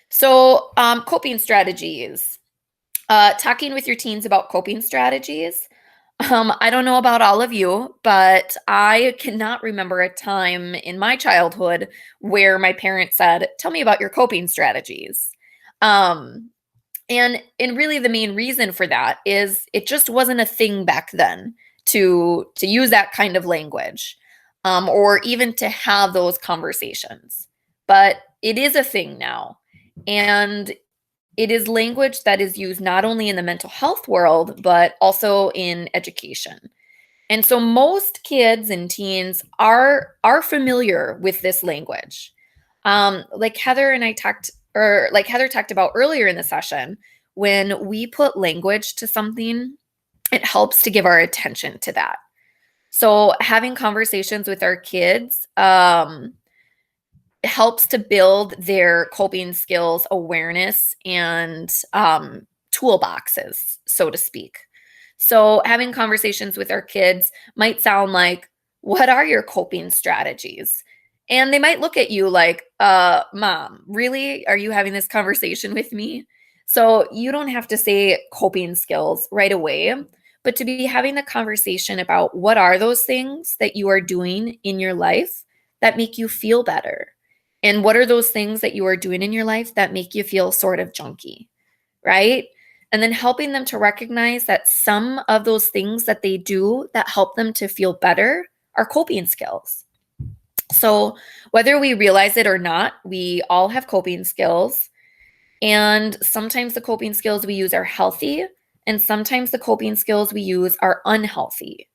So coping strategies. Talking with your teens about coping strategies. I don't know about all of you, but I cannot remember a time in my childhood where my parents said, "Tell me about your coping strategies." And really the main reason for that is it just wasn't a thing back then to use that kind of language, or even to have those conversations. But it is a thing now. And it is language that is used not only in the mental health world, but also in education. And so most kids and teens are familiar with this language. Like Heather talked about earlier in the session, when we put language to something, it helps to give our attention to that. So having conversations with our kids helps to build their coping skills awareness and toolboxes, so to speak. So having conversations with our kids might sound like, "What are your coping strategies?" And they might look at you like, "Mom, really? Are you having this conversation with me?" So you don't have to say coping skills right away, but to be having the conversation about what are those things that you are doing in your life that make you feel better? And what are those things that you are doing in your life that make you feel sort of junky, right? And then helping them to recognize that some of those things that they do that help them to feel better are coping skills. So whether we realize it or not, we all have coping skills. And sometimes the coping skills we use are healthy, and sometimes the coping skills we use are unhealthy.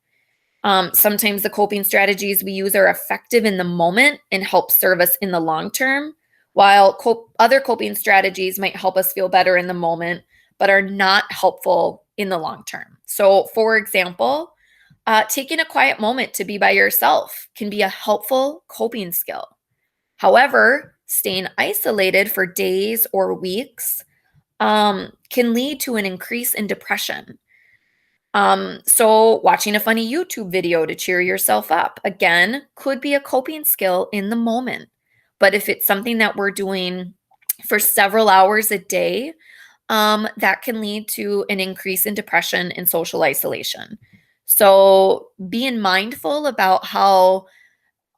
Sometimes the coping strategies we use are effective in the moment and help serve us in the long term, while other coping strategies might help us feel better in the moment, but are not helpful in the long term. So, for example, taking a quiet moment to be by yourself can be a helpful coping skill. However, staying isolated for days or weeks can lead to an increase in depression. So watching a funny YouTube video to cheer yourself up, again, could be a coping skill in the moment. But if it's something that we're doing for several hours a day, that can lead to an increase in depression and social isolation. So being mindful about how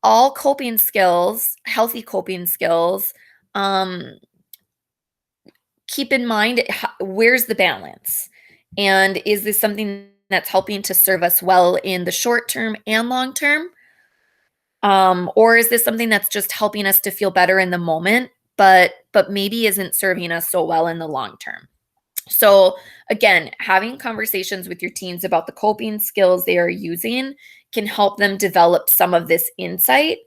all coping skills, healthy coping skills, keep in mind where's the balance? And is this something that's helping to serve us well in the short term and long term? Or is this something that's just helping us to feel better in the moment, but maybe isn't serving us so well in the long term? So again, having conversations with your teens about the coping skills they are using can help them develop some of this insight.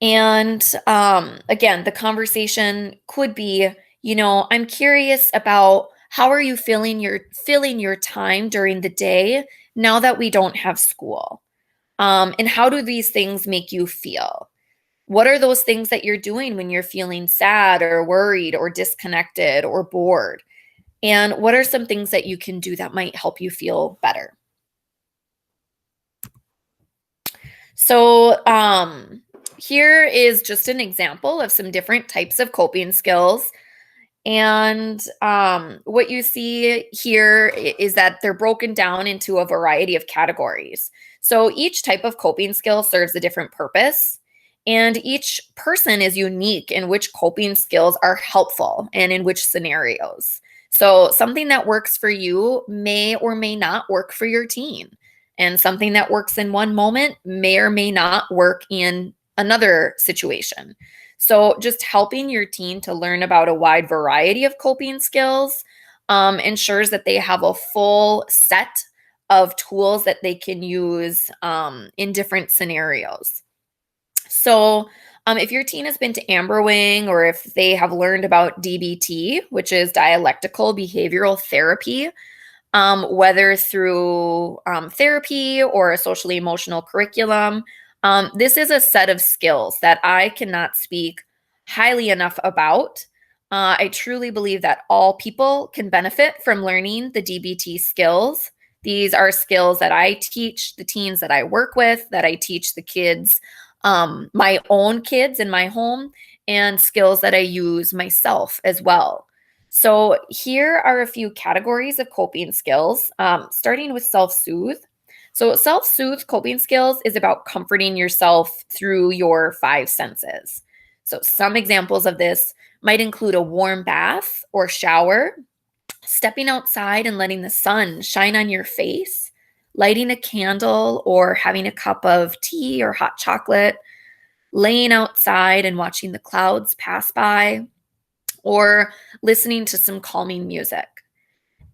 And again, the conversation could be, I'm curious about how are you filling your time during the day now that we don't have school? And how do these things make you feel? What are those things that you're doing when you're feeling sad or worried or disconnected or bored? And what are some things that you can do that might help you feel better? So here is just an example of some different types of coping skills. And what you see here is that they're broken down into a variety of categories. So each type of coping skill serves a different purpose. And each person is unique in which coping skills are helpful and in which scenarios. So something that works for you may or may not work for your teen. And something that works in one moment may or may not work in another situation. So just helping your teen to learn about a wide variety of coping skills ensures that they have a full set of tools that they can use in different scenarios. So If your teen has been to Amber Wing, or if they have learned about DBT, which is dialectical behavioral therapy, whether through therapy or a socially emotional curriculum, this is a set of skills that I cannot speak highly enough about. I truly believe that all people can benefit from learning the DBT skills. These are skills that I teach the teens that I work with, that I teach the kids, my own kids in my home, and skills that I use myself as well. So here are a few categories of coping skills, starting with self-soothe. So self-soothe coping skills is about comforting yourself through your 5 senses. So some examples of this might include a warm bath or shower, stepping outside and letting the sun shine on your face, lighting a candle or having a cup of tea or hot chocolate, laying outside and watching the clouds pass by, or listening to some calming music.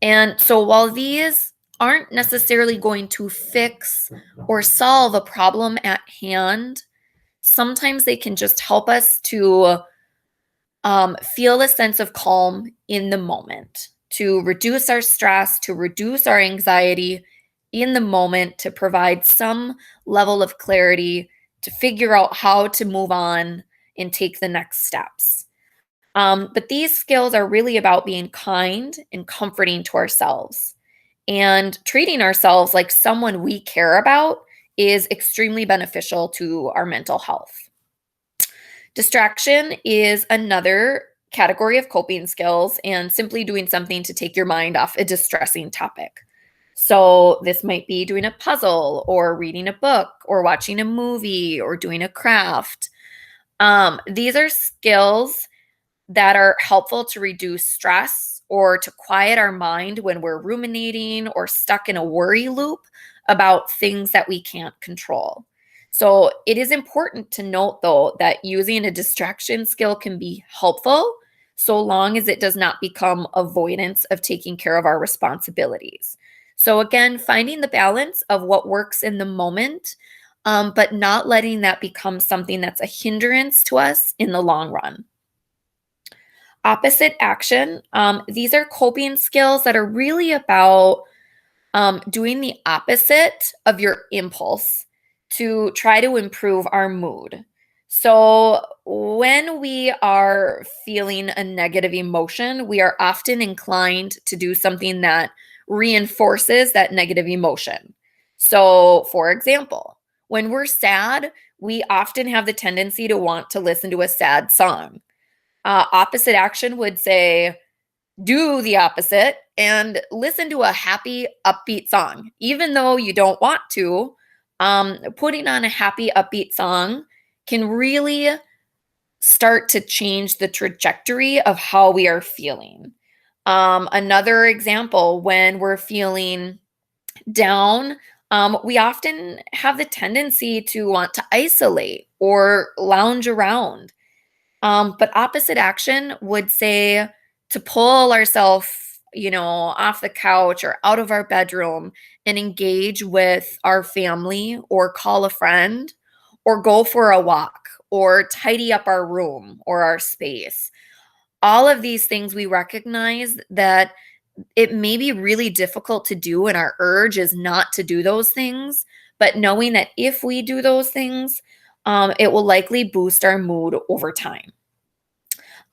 And so while these aren't necessarily going to fix or solve a problem at hand, sometimes they can just help us to feel a sense of calm in the moment, to reduce our stress, to reduce our anxiety in the moment, to provide some level of clarity, to figure out how to move on and take the next steps. But these skills are really about being kind and comforting to ourselves. And treating ourselves like someone we care about is extremely beneficial to our mental health. Distraction is another category of coping skills, and simply doing something to take your mind off a distressing topic. So this might be doing a puzzle or reading a book or watching a movie or doing a craft. These are skills that are helpful to reduce stress or to quiet our mind when we're ruminating or stuck in a worry loop about things that we can't control. So it is important to note, though, that using a distraction skill can be helpful so long as it does not become avoidance of taking care of our responsibilities. So again, finding the balance of what works in the moment, but not letting that become something that's a hindrance to us in the long run. Opposite action. These are coping skills that are really about doing the opposite of your impulse to try to improve our mood. So when we are feeling a negative emotion, we are often inclined to do something that reinforces that negative emotion. So, for example, when we're sad, we often have the tendency to want to listen to a sad song. Opposite action would say, do the opposite and listen to a happy, upbeat song. Even though you don't want to, putting on a happy, upbeat song can really start to change the trajectory of how we are feeling. Another example, when we're feeling down, we often have the tendency to want to isolate or lounge around. But opposite action would say to pull ourselves, off the couch or out of our bedroom and engage with our family or call a friend or go for a walk or tidy up our room or our space. All of these things, we recognize that it may be really difficult to do, and our urge is not to do those things. But knowing that if we do those things, it will likely boost our mood over time.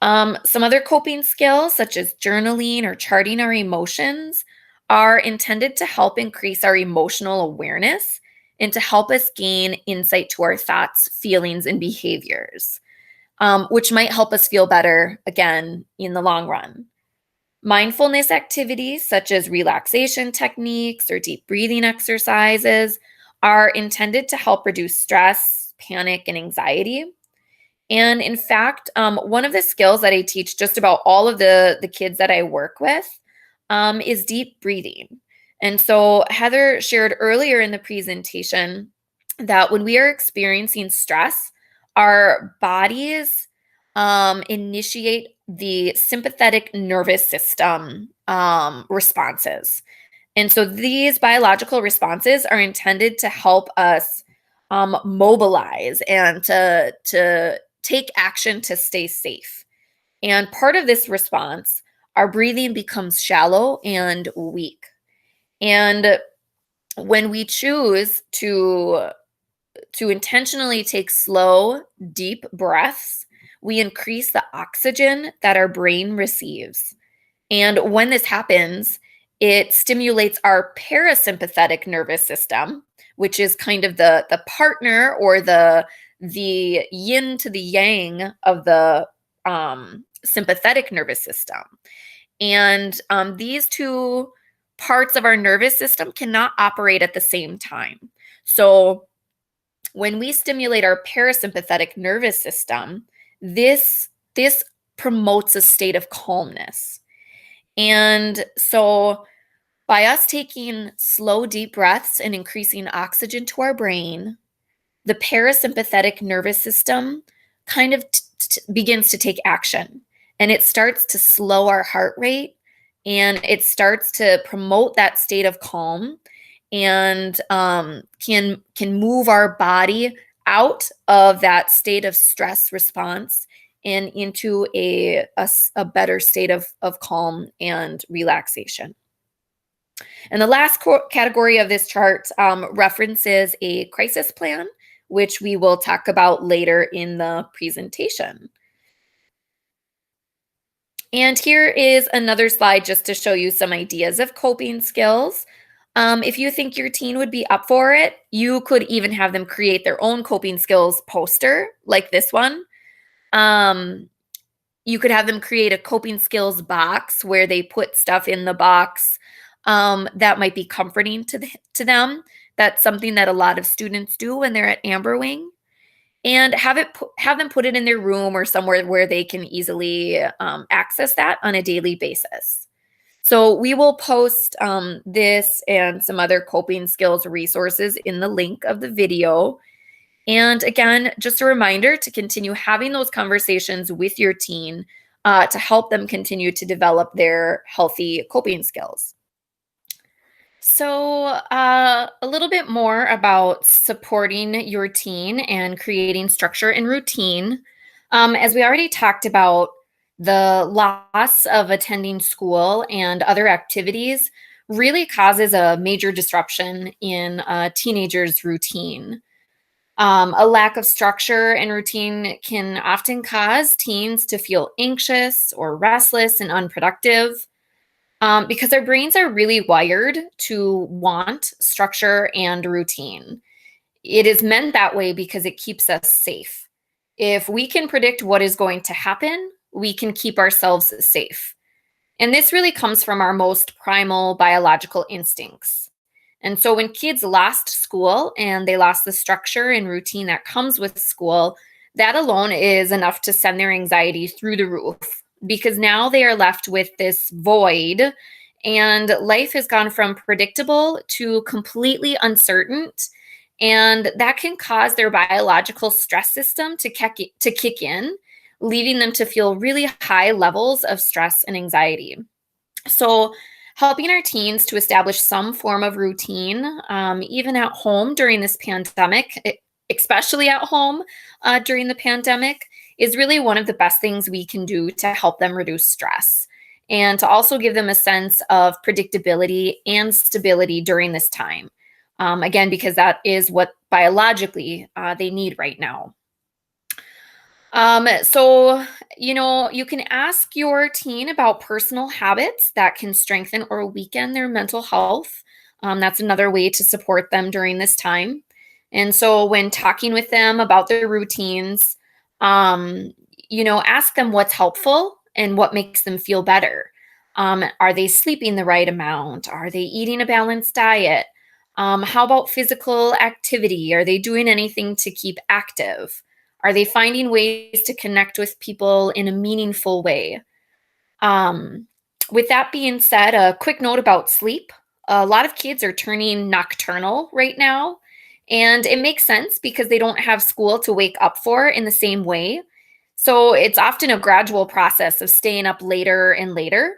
Some other coping skills, such as journaling or charting our emotions, are intended to help increase our emotional awareness and to help us gain insight to our thoughts, feelings, and behaviors, which might help us feel better, again, in the long run. Mindfulness activities, such as relaxation techniques or deep breathing exercises, are intended to help reduce stress, panic, and anxiety. And in fact, one of the skills that I teach just about all of the kids that I work with is deep breathing. And so Heather shared earlier in the presentation that when we are experiencing stress, our bodies initiate the sympathetic nervous system responses. And so these biological responses are intended to help us mobilize and to take action to stay safe. And part of this response, our breathing becomes shallow and weak. And when we choose to intentionally take slow, deep breaths, we increase the oxygen that our brain receives. And when this happens, it stimulates our parasympathetic nervous system, which is kind of the partner or the yin to the yang of the sympathetic nervous system. And these two parts of our nervous system cannot operate at the same time. So when we stimulate our parasympathetic nervous system, this promotes a state of calmness. And so by us taking slow, deep breaths and increasing oxygen to our brain, the parasympathetic nervous system kind of begins to take action, and it starts to slow our heart rate, and it starts to promote that state of calm, and can move our body out of that state of stress response and into a better state of calm and relaxation. And the last category of this chart references a crisis plan, which we will talk about later in the presentation. And here is another slide just to show you some ideas of coping skills. If you think your teen would be up for it, you could even have them create their own coping skills poster like this one. You could have them create a coping skills box where they put stuff in the box that might be comforting to them. That's something that a lot of students do when they're at Amber Wing. And have them put it in their room or somewhere where they can easily access that on a daily basis. So we will post this and some other coping skills resources in the link of the video. And again, just a reminder to continue having those conversations with your teen to help them continue to develop their healthy coping skills. So a little bit more about supporting your teen and creating structure and routine. As we already talked about, the loss of attending school and other activities really causes a major disruption in a teenager's routine. A lack of structure and routine can often cause teens to feel anxious or restless and unproductive. Because their brains are really wired to want structure and routine. It is meant that way because it keeps us safe. If we can predict what is going to happen, we can keep ourselves safe. And this really comes from our most primal biological instincts. And so when kids lost school and they lost the structure and routine that comes with school, that alone is enough to send their anxiety through the roof, because now they are left with this void and life has gone from predictable to completely uncertain. And that can cause their biological stress system to kick in, leaving them to feel really high levels of stress and anxiety. So helping our teens to establish some form of routine, even at home during this pandemic, especially at home during the pandemic, is really one of the best things we can do to help them reduce stress and to also give them a sense of predictability and stability during this time. Again, because that is what biologically they need right now. So, you can ask your teen about personal habits that can strengthen or weaken their mental health. That's another way to support them during this time. And so when talking with them about their routines, ask them what's helpful and what makes them feel better. Are they sleeping the right amount? Are they eating a balanced diet? How about physical activity? Are they doing anything to keep active? Are they finding ways to connect with people in a meaningful way? With that being said, a quick note about sleep. A lot of kids are turning nocturnal right now. And it makes sense because they don't have school to wake up for in the same way. So it's often a gradual process of staying up later and later.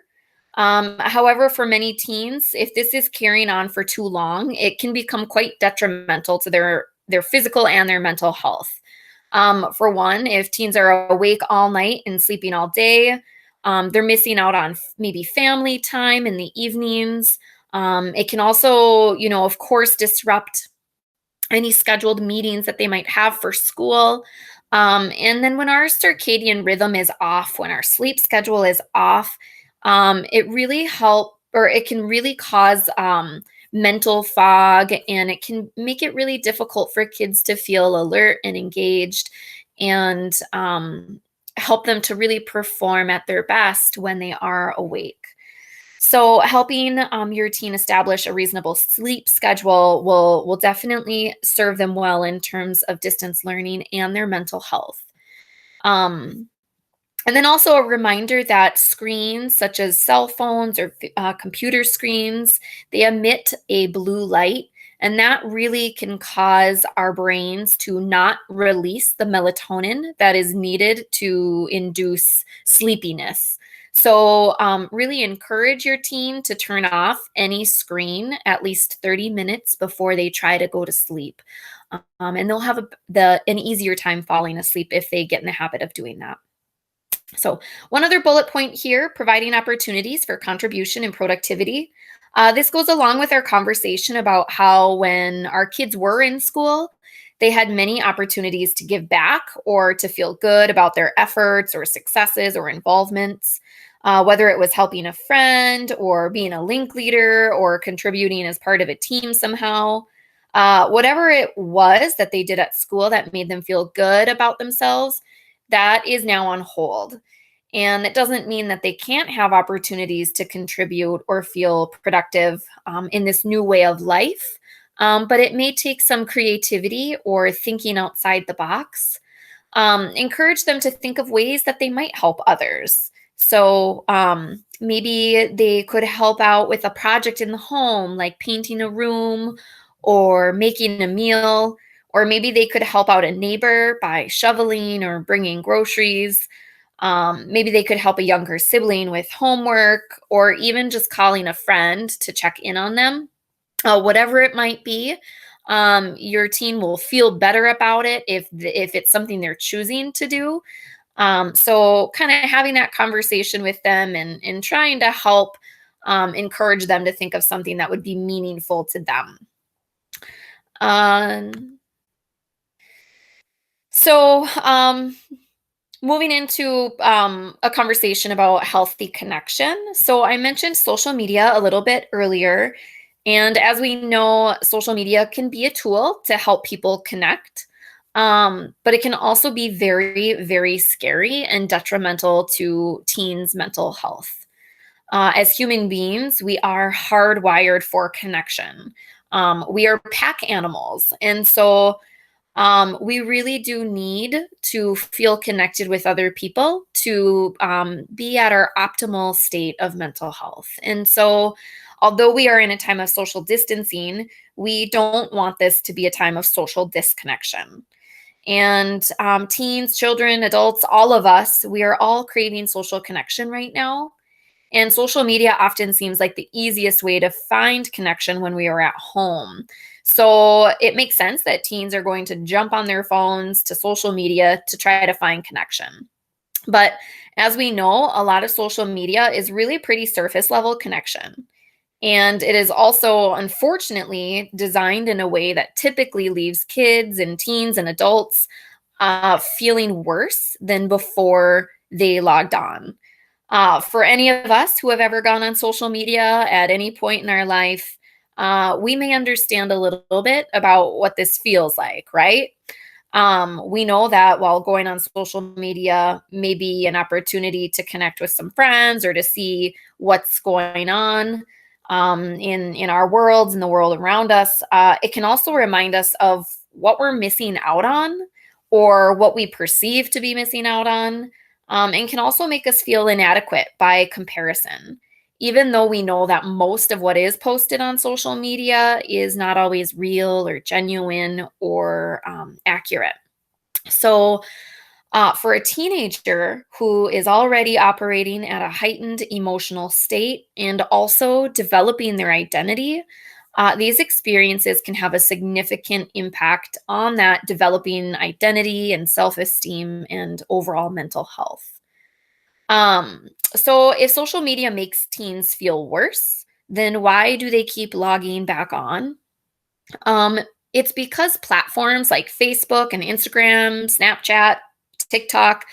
However, for many teens, if this is carrying on for too long, it can become quite detrimental to their physical and their mental health. For one, if teens are awake all night and sleeping all day, they're missing out on maybe family time in the evenings. It can also, of course, disrupt any scheduled meetings that they might have for school. And then when our circadian rhythm is off, when our sleep schedule is off, it can really cause mental fog, and it can make it really difficult for kids to feel alert and engaged, and help them to really perform at their best when they are awake. So helping your teen establish a reasonable sleep schedule will definitely serve them well in terms of distance learning and their mental health. Um, and then also a reminder that screens such as cell phones or computer screens, they emit a blue light, and that really can cause our brains to not release the melatonin that is needed to induce sleepiness. So really encourage your teen to turn off any screen at least 30 minutes before they try to go to sleep. And they'll have an easier time falling asleep if they get in the habit of doing that. So one other bullet point here, providing opportunities for contribution and productivity. This goes along with our conversation about how when our kids were in school, they had many opportunities to give back or to feel good about their efforts or successes or involvements, whether it was helping a friend or being a link leader or contributing as part of a team somehow. Whatever it was that they did at school that made them feel good about themselves, that is now on hold. And it doesn't mean that they can't have opportunities to contribute or feel productive in this new way of life, but it may take some creativity or thinking outside the box. Encourage them to think of ways that they might help others. So maybe they could help out with a project in the home, like painting a room or making a meal. Or maybe they could help out a neighbor by shoveling or bringing groceries. Maybe they could help a younger sibling with homework, or even just calling a friend to check in on them. Whatever it might be, your teen will feel better about it if it's something they're choosing to do. So kind of having that conversation with them and trying to help encourage them to think of something that would be meaningful to them. So, moving into a conversation about healthy connection. So, I mentioned social media a little bit earlier. And as we know, social media can be a tool to help people connect, but it can also be very, very scary and detrimental to teens' mental health. As human beings, we are hardwired for connection. We are pack animals. And so, we really do need to feel connected with other people to be at our optimal state of mental health. And so, although we are in a time of social distancing, we don't want this to be a time of social disconnection. And teens, children, adults, all of us, we are all craving social connection right now. And social media often seems like the easiest way to find connection when we are at home. So it makes sense that teens are going to jump on their phones to social media to try to find connection. But as we know, a lot of social media is really pretty surface level connection. And it is also, unfortunately, designed in a way that typically leaves kids and teens and adults feeling worse than before they logged on. For any of us who have ever gone on social media at any point in our life, we may understand a little bit about what this feels like, right? We know that while going on social media may be an opportunity to connect with some friends or to see what's going on in our worlds, in the world around us, it can also remind us of what we're missing out on or what we perceive to be missing out on, and can also make us feel inadequate by comparison, even though we know that most of what is posted on social media is not always real or genuine or accurate. So, for a teenager who is already operating at a heightened emotional state and also developing their identity, These experiences can have a significant impact on that developing identity and self-esteem and overall mental health. So if social media makes teens feel worse, then why do they keep logging back on? Um, it's because platforms like Facebook and Instagram, Snapchat, TikTok,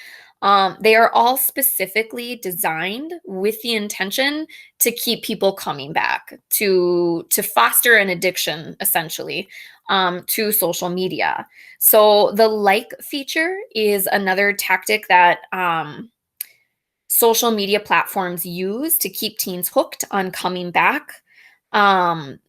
they are all specifically designed with the intention to keep people coming back, to foster an addiction, essentially, to social media. So the like feature is another tactic that social media platforms use to keep teens hooked on coming back. Everyone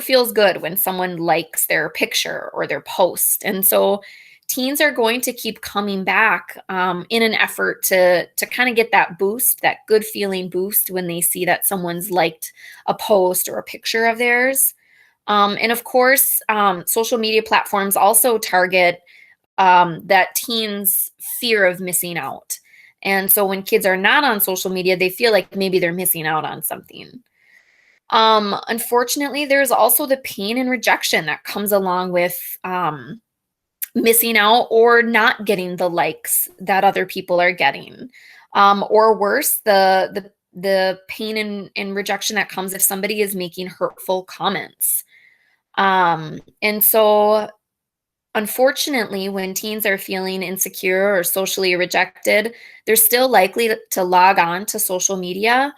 feels good when someone likes their picture or their post. And so teens are going to keep coming back in an effort to kind of get that boost, that good feeling boost when they see that someone's liked a post or a picture of theirs. And of course, social media platforms also target that teens' fear of missing out. And so when kids are not on social media, they feel like maybe they're missing out on something. Unfortunately, there's also the pain and rejection that comes along with missing out or not getting the likes that other people are getting. Or worse, the pain and rejection that comes if somebody is making hurtful comments. And so unfortunately, when teens are feeling insecure or socially rejected, they're still likely to log on to social media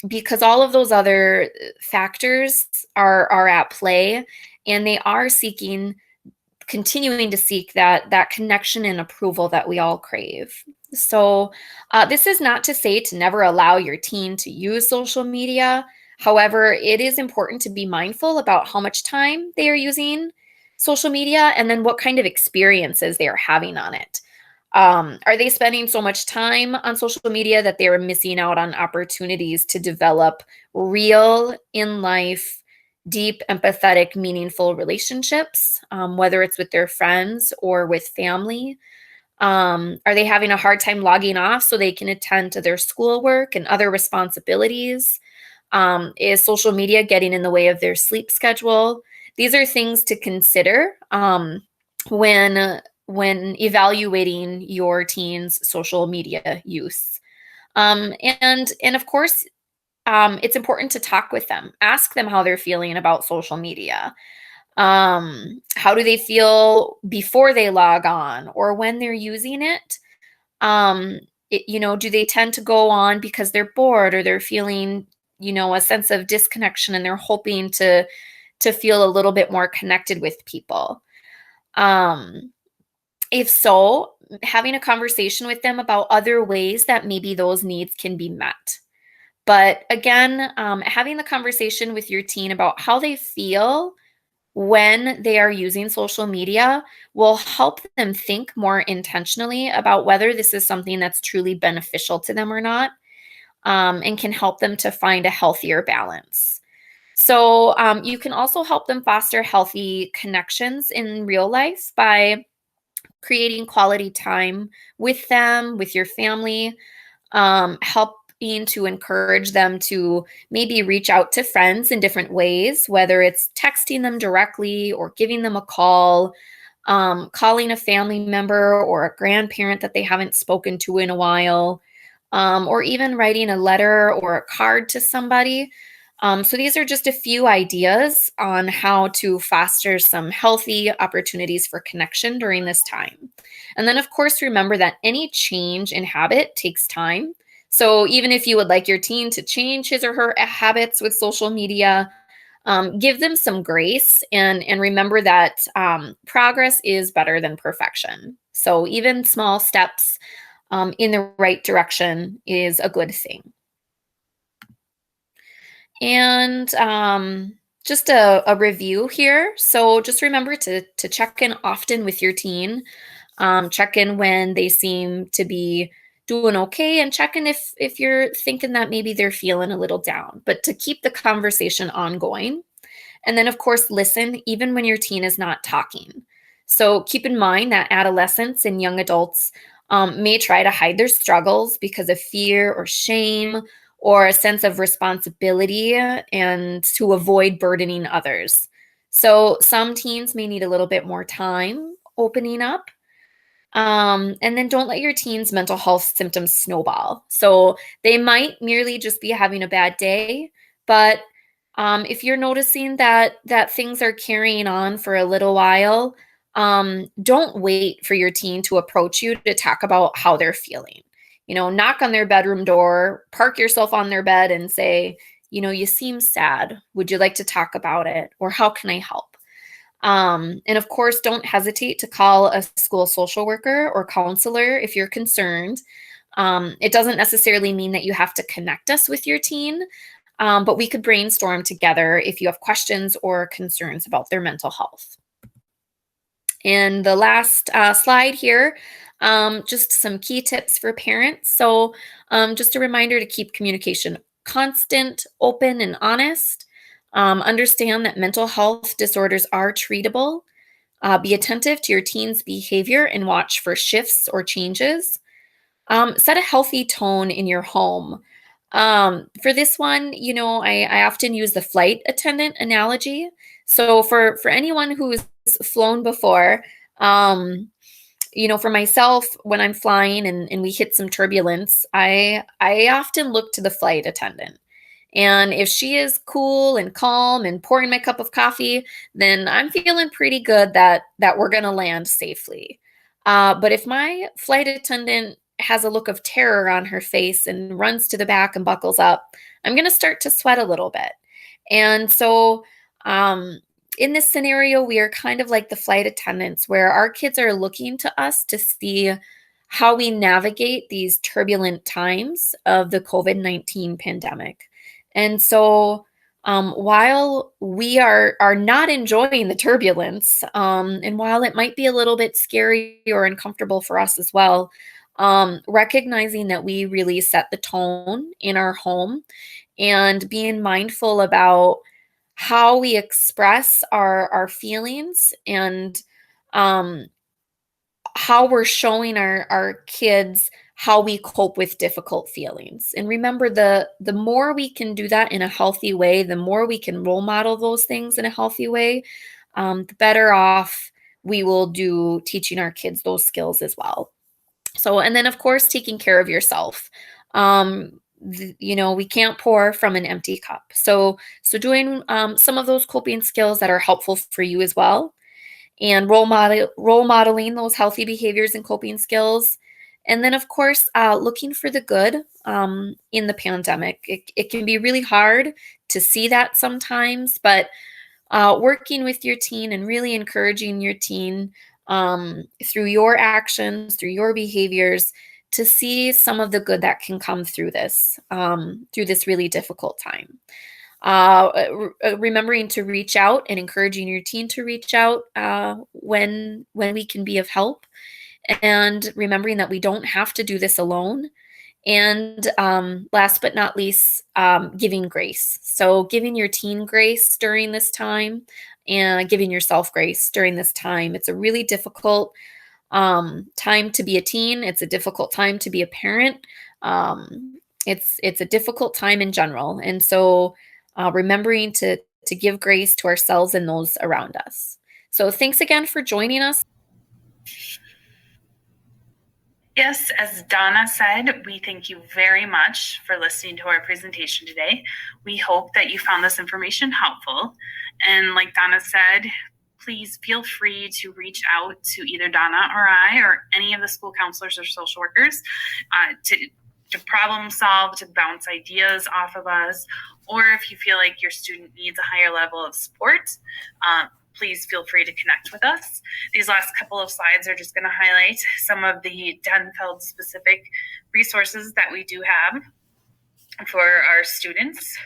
because all of those other factors are at play, and they are continuing to seek that connection and approval that we all crave. So this is not to say to never allow your teen to use social media. However, it is important to be mindful about how much time they are using social media and then what kind of experiences they are having on it. Are they spending so much time on social media that they are missing out on opportunities to develop real in life, deep, empathetic, meaningful relationships, whether it's with their friends or with family? Are they having a hard time logging off so they can attend to their schoolwork and other responsibilities? Is social media getting in the way of their sleep schedule? These are things to consider when evaluating your teen's social media use. And of course, it's important to talk with them. Ask them how they're feeling about social media. How do they feel before they log on or when they're using it? Do they tend to go on because they're bored or they're feeling, a sense of disconnection and they're hoping to feel a little bit more connected with people? If so, having a conversation with them about other ways that maybe those needs can be met. But again, having the conversation with your teen about how they feel when they are using social media will help them think more intentionally about whether this is something that's truly beneficial to them or not, and can help them to find a healthier balance. So you can also help them foster healthy connections in real life by creating quality time with them, with your family, helping to encourage them to maybe reach out to friends in different ways, whether it's texting them directly or giving them a call, calling a family member or a grandparent that they haven't spoken to in a while, or even writing a letter or a card to somebody. So these are just a few ideas on how to foster some healthy opportunities for connection during this time. And then, of course, remember that any change in habit takes time. So even if you would like your teen to change his or her habits with social media, give them some grace and remember that progress is better than perfection. So even small steps in the right direction is a good thing. And just a review here. So just remember to check in often with your teen. Check in when they seem to be doing okay, and check in if you're thinking that maybe they're feeling a little down, but to keep the conversation ongoing. And then, of course, listen even when your teen is not talking. So keep in mind that adolescents and young adults may try to hide their struggles because of fear or shame or a sense of responsibility and to avoid burdening others. So some teens may need a little bit more time opening up. And then don't let your teen's mental health symptoms snowball. So they might merely just be having a bad day, but if you're noticing that things are carrying on for a little while, don't wait for your teen to approach you to talk about how they're feeling. Knock on their bedroom door, park yourself on their bed and say, you seem sad. Would you like to talk about it? Or how can I help? And of course, don't hesitate to call a school social worker or counselor if you're concerned. It doesn't necessarily mean that you have to connect us with your teen, but we could brainstorm together if you have questions or concerns about their mental health. And the last slide here, just some key tips for parents. So just a reminder to keep communication constant, open, and honest. Understand that mental health disorders are treatable. Be attentive to your teen's behavior and watch for shifts or changes. Set a healthy tone in your home. For this one, I often use the flight attendant analogy. So for anyone who's flown before, for myself, when I'm flying and we hit some turbulence, I often look to the flight attendant. And if she is cool and calm and pouring my cup of coffee, then I'm feeling pretty good that we're going to land safely. But if my flight attendant has a look of terror on her face and runs to the back and buckles up, I'm going to start to sweat a little bit. And so in this scenario, we are kind of like the flight attendants, where our kids are looking to us to see how we navigate these turbulent times of the COVID-19 pandemic. And so while we are not enjoying the turbulence, and while it might be a little bit scary or uncomfortable for us as well, recognizing that we really set the tone in our home and being mindful about how we express our feelings and how we're showing our kids how we cope with difficult feelings. And remember, the more we can do that in a healthy way, the more we can role model those things in a healthy way, the better off we will do teaching our kids those skills as well. So, and then of course, taking care of yourself. We can't pour from an empty cup. So doing some of those coping skills that are helpful for you as well, and role modeling those healthy behaviors and coping skills. And then, of course, looking for the good in the pandemic. It can be really hard to see that sometimes, but working with your teen and really encouraging your teen through your actions, through your behaviors, to see some of the good that can come through this really difficult time. Remembering to reach out and encouraging your teen to reach out when we can be of help, and remembering that we don't have to do this alone. And last but not least, giving grace. So giving your teen grace during this time and giving yourself grace during this time. It's a really difficult time to be a teen. It's a difficult time to be a parent. It's a difficult time in general. And so remembering to give grace to ourselves and those around us. So thanks again for joining us. Yes, as Donna said, we thank you very much for listening to our presentation today. We hope that you found this information helpful. And like Donna said, please feel free to reach out to either Donna or I or any of the school counselors or social workers to problem solve, to bounce ideas off of us, or if you feel like your student needs a higher level of support, please feel free to connect with us. These last couple of slides are just going to highlight some of the Denfeld specific resources that we do have for our students.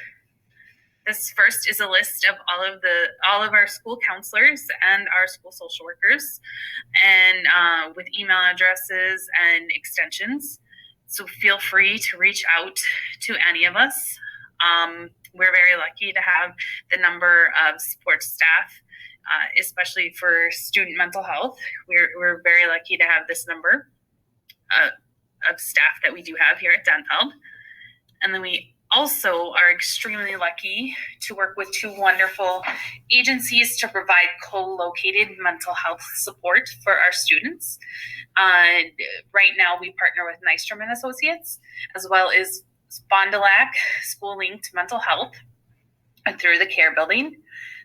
This first is a list of all of our school counselors and our school social workers, and with email addresses and extensions. So feel free to reach out to any of us. We're very lucky to have the number of support staff, especially for student mental health. We're very lucky to have this number of staff that we do have here at Denfeld. And then we also are extremely lucky to work with two wonderful agencies to provide co-located mental health support for our students. Right now, we partner with Nystrom and Associates, as well as Fond du Lac School Linked Mental Health through the Care Building.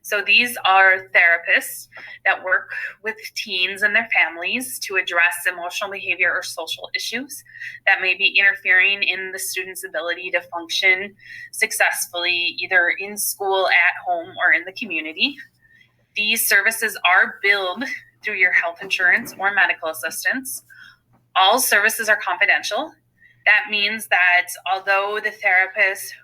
So these are therapists that work with teens and their families to address emotional behavior or social issues that may be interfering in the student's ability to function successfully, either in school, at home, or in the community. These services are billed through your health insurance or medical assistance. All services are confidential. That means that although the therapist,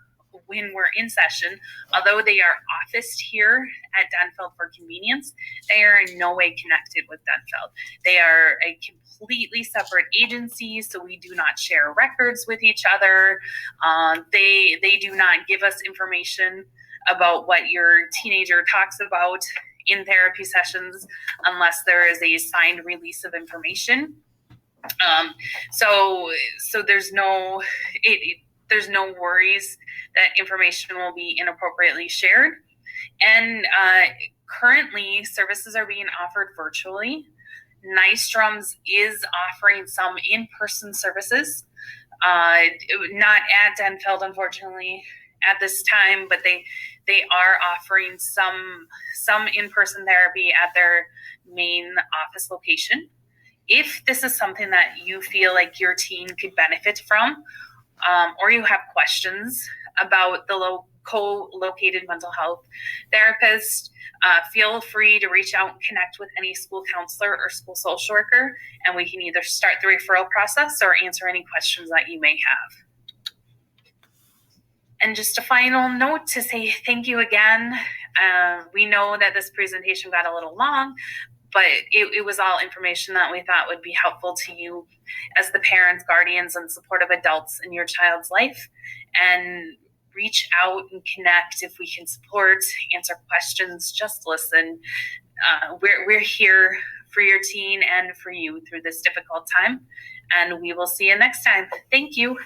when we're in session, although they are officed here at Denfeld for convenience, they are in no way connected with Denfeld. They are a completely separate agency, so we do not share records with each other. They do not give us information about what your teenager talks about in therapy sessions unless there is a signed release of information. So there's no worries that information will be inappropriately shared. And currently, services are being offered virtually. Nystrom's is offering some in-person services, not at Denfeld, unfortunately, at this time, but they are offering some in-person therapy at their main office location. If this is something that you feel like your teen could benefit from, or you have questions about the co-located mental health therapist, feel free to reach out and connect with any school counselor or school social worker, and we can either start the referral process or answer any questions that you may have. And just a final note to say thank you again. We know that this presentation got a little long, but it was all information that we thought would be helpful to you as the parents, guardians, and supportive adults in your child's life. And reach out and connect if we can support, answer questions, just listen. We're here for your teen and for you through this difficult time. And we will see you next time. Thank you.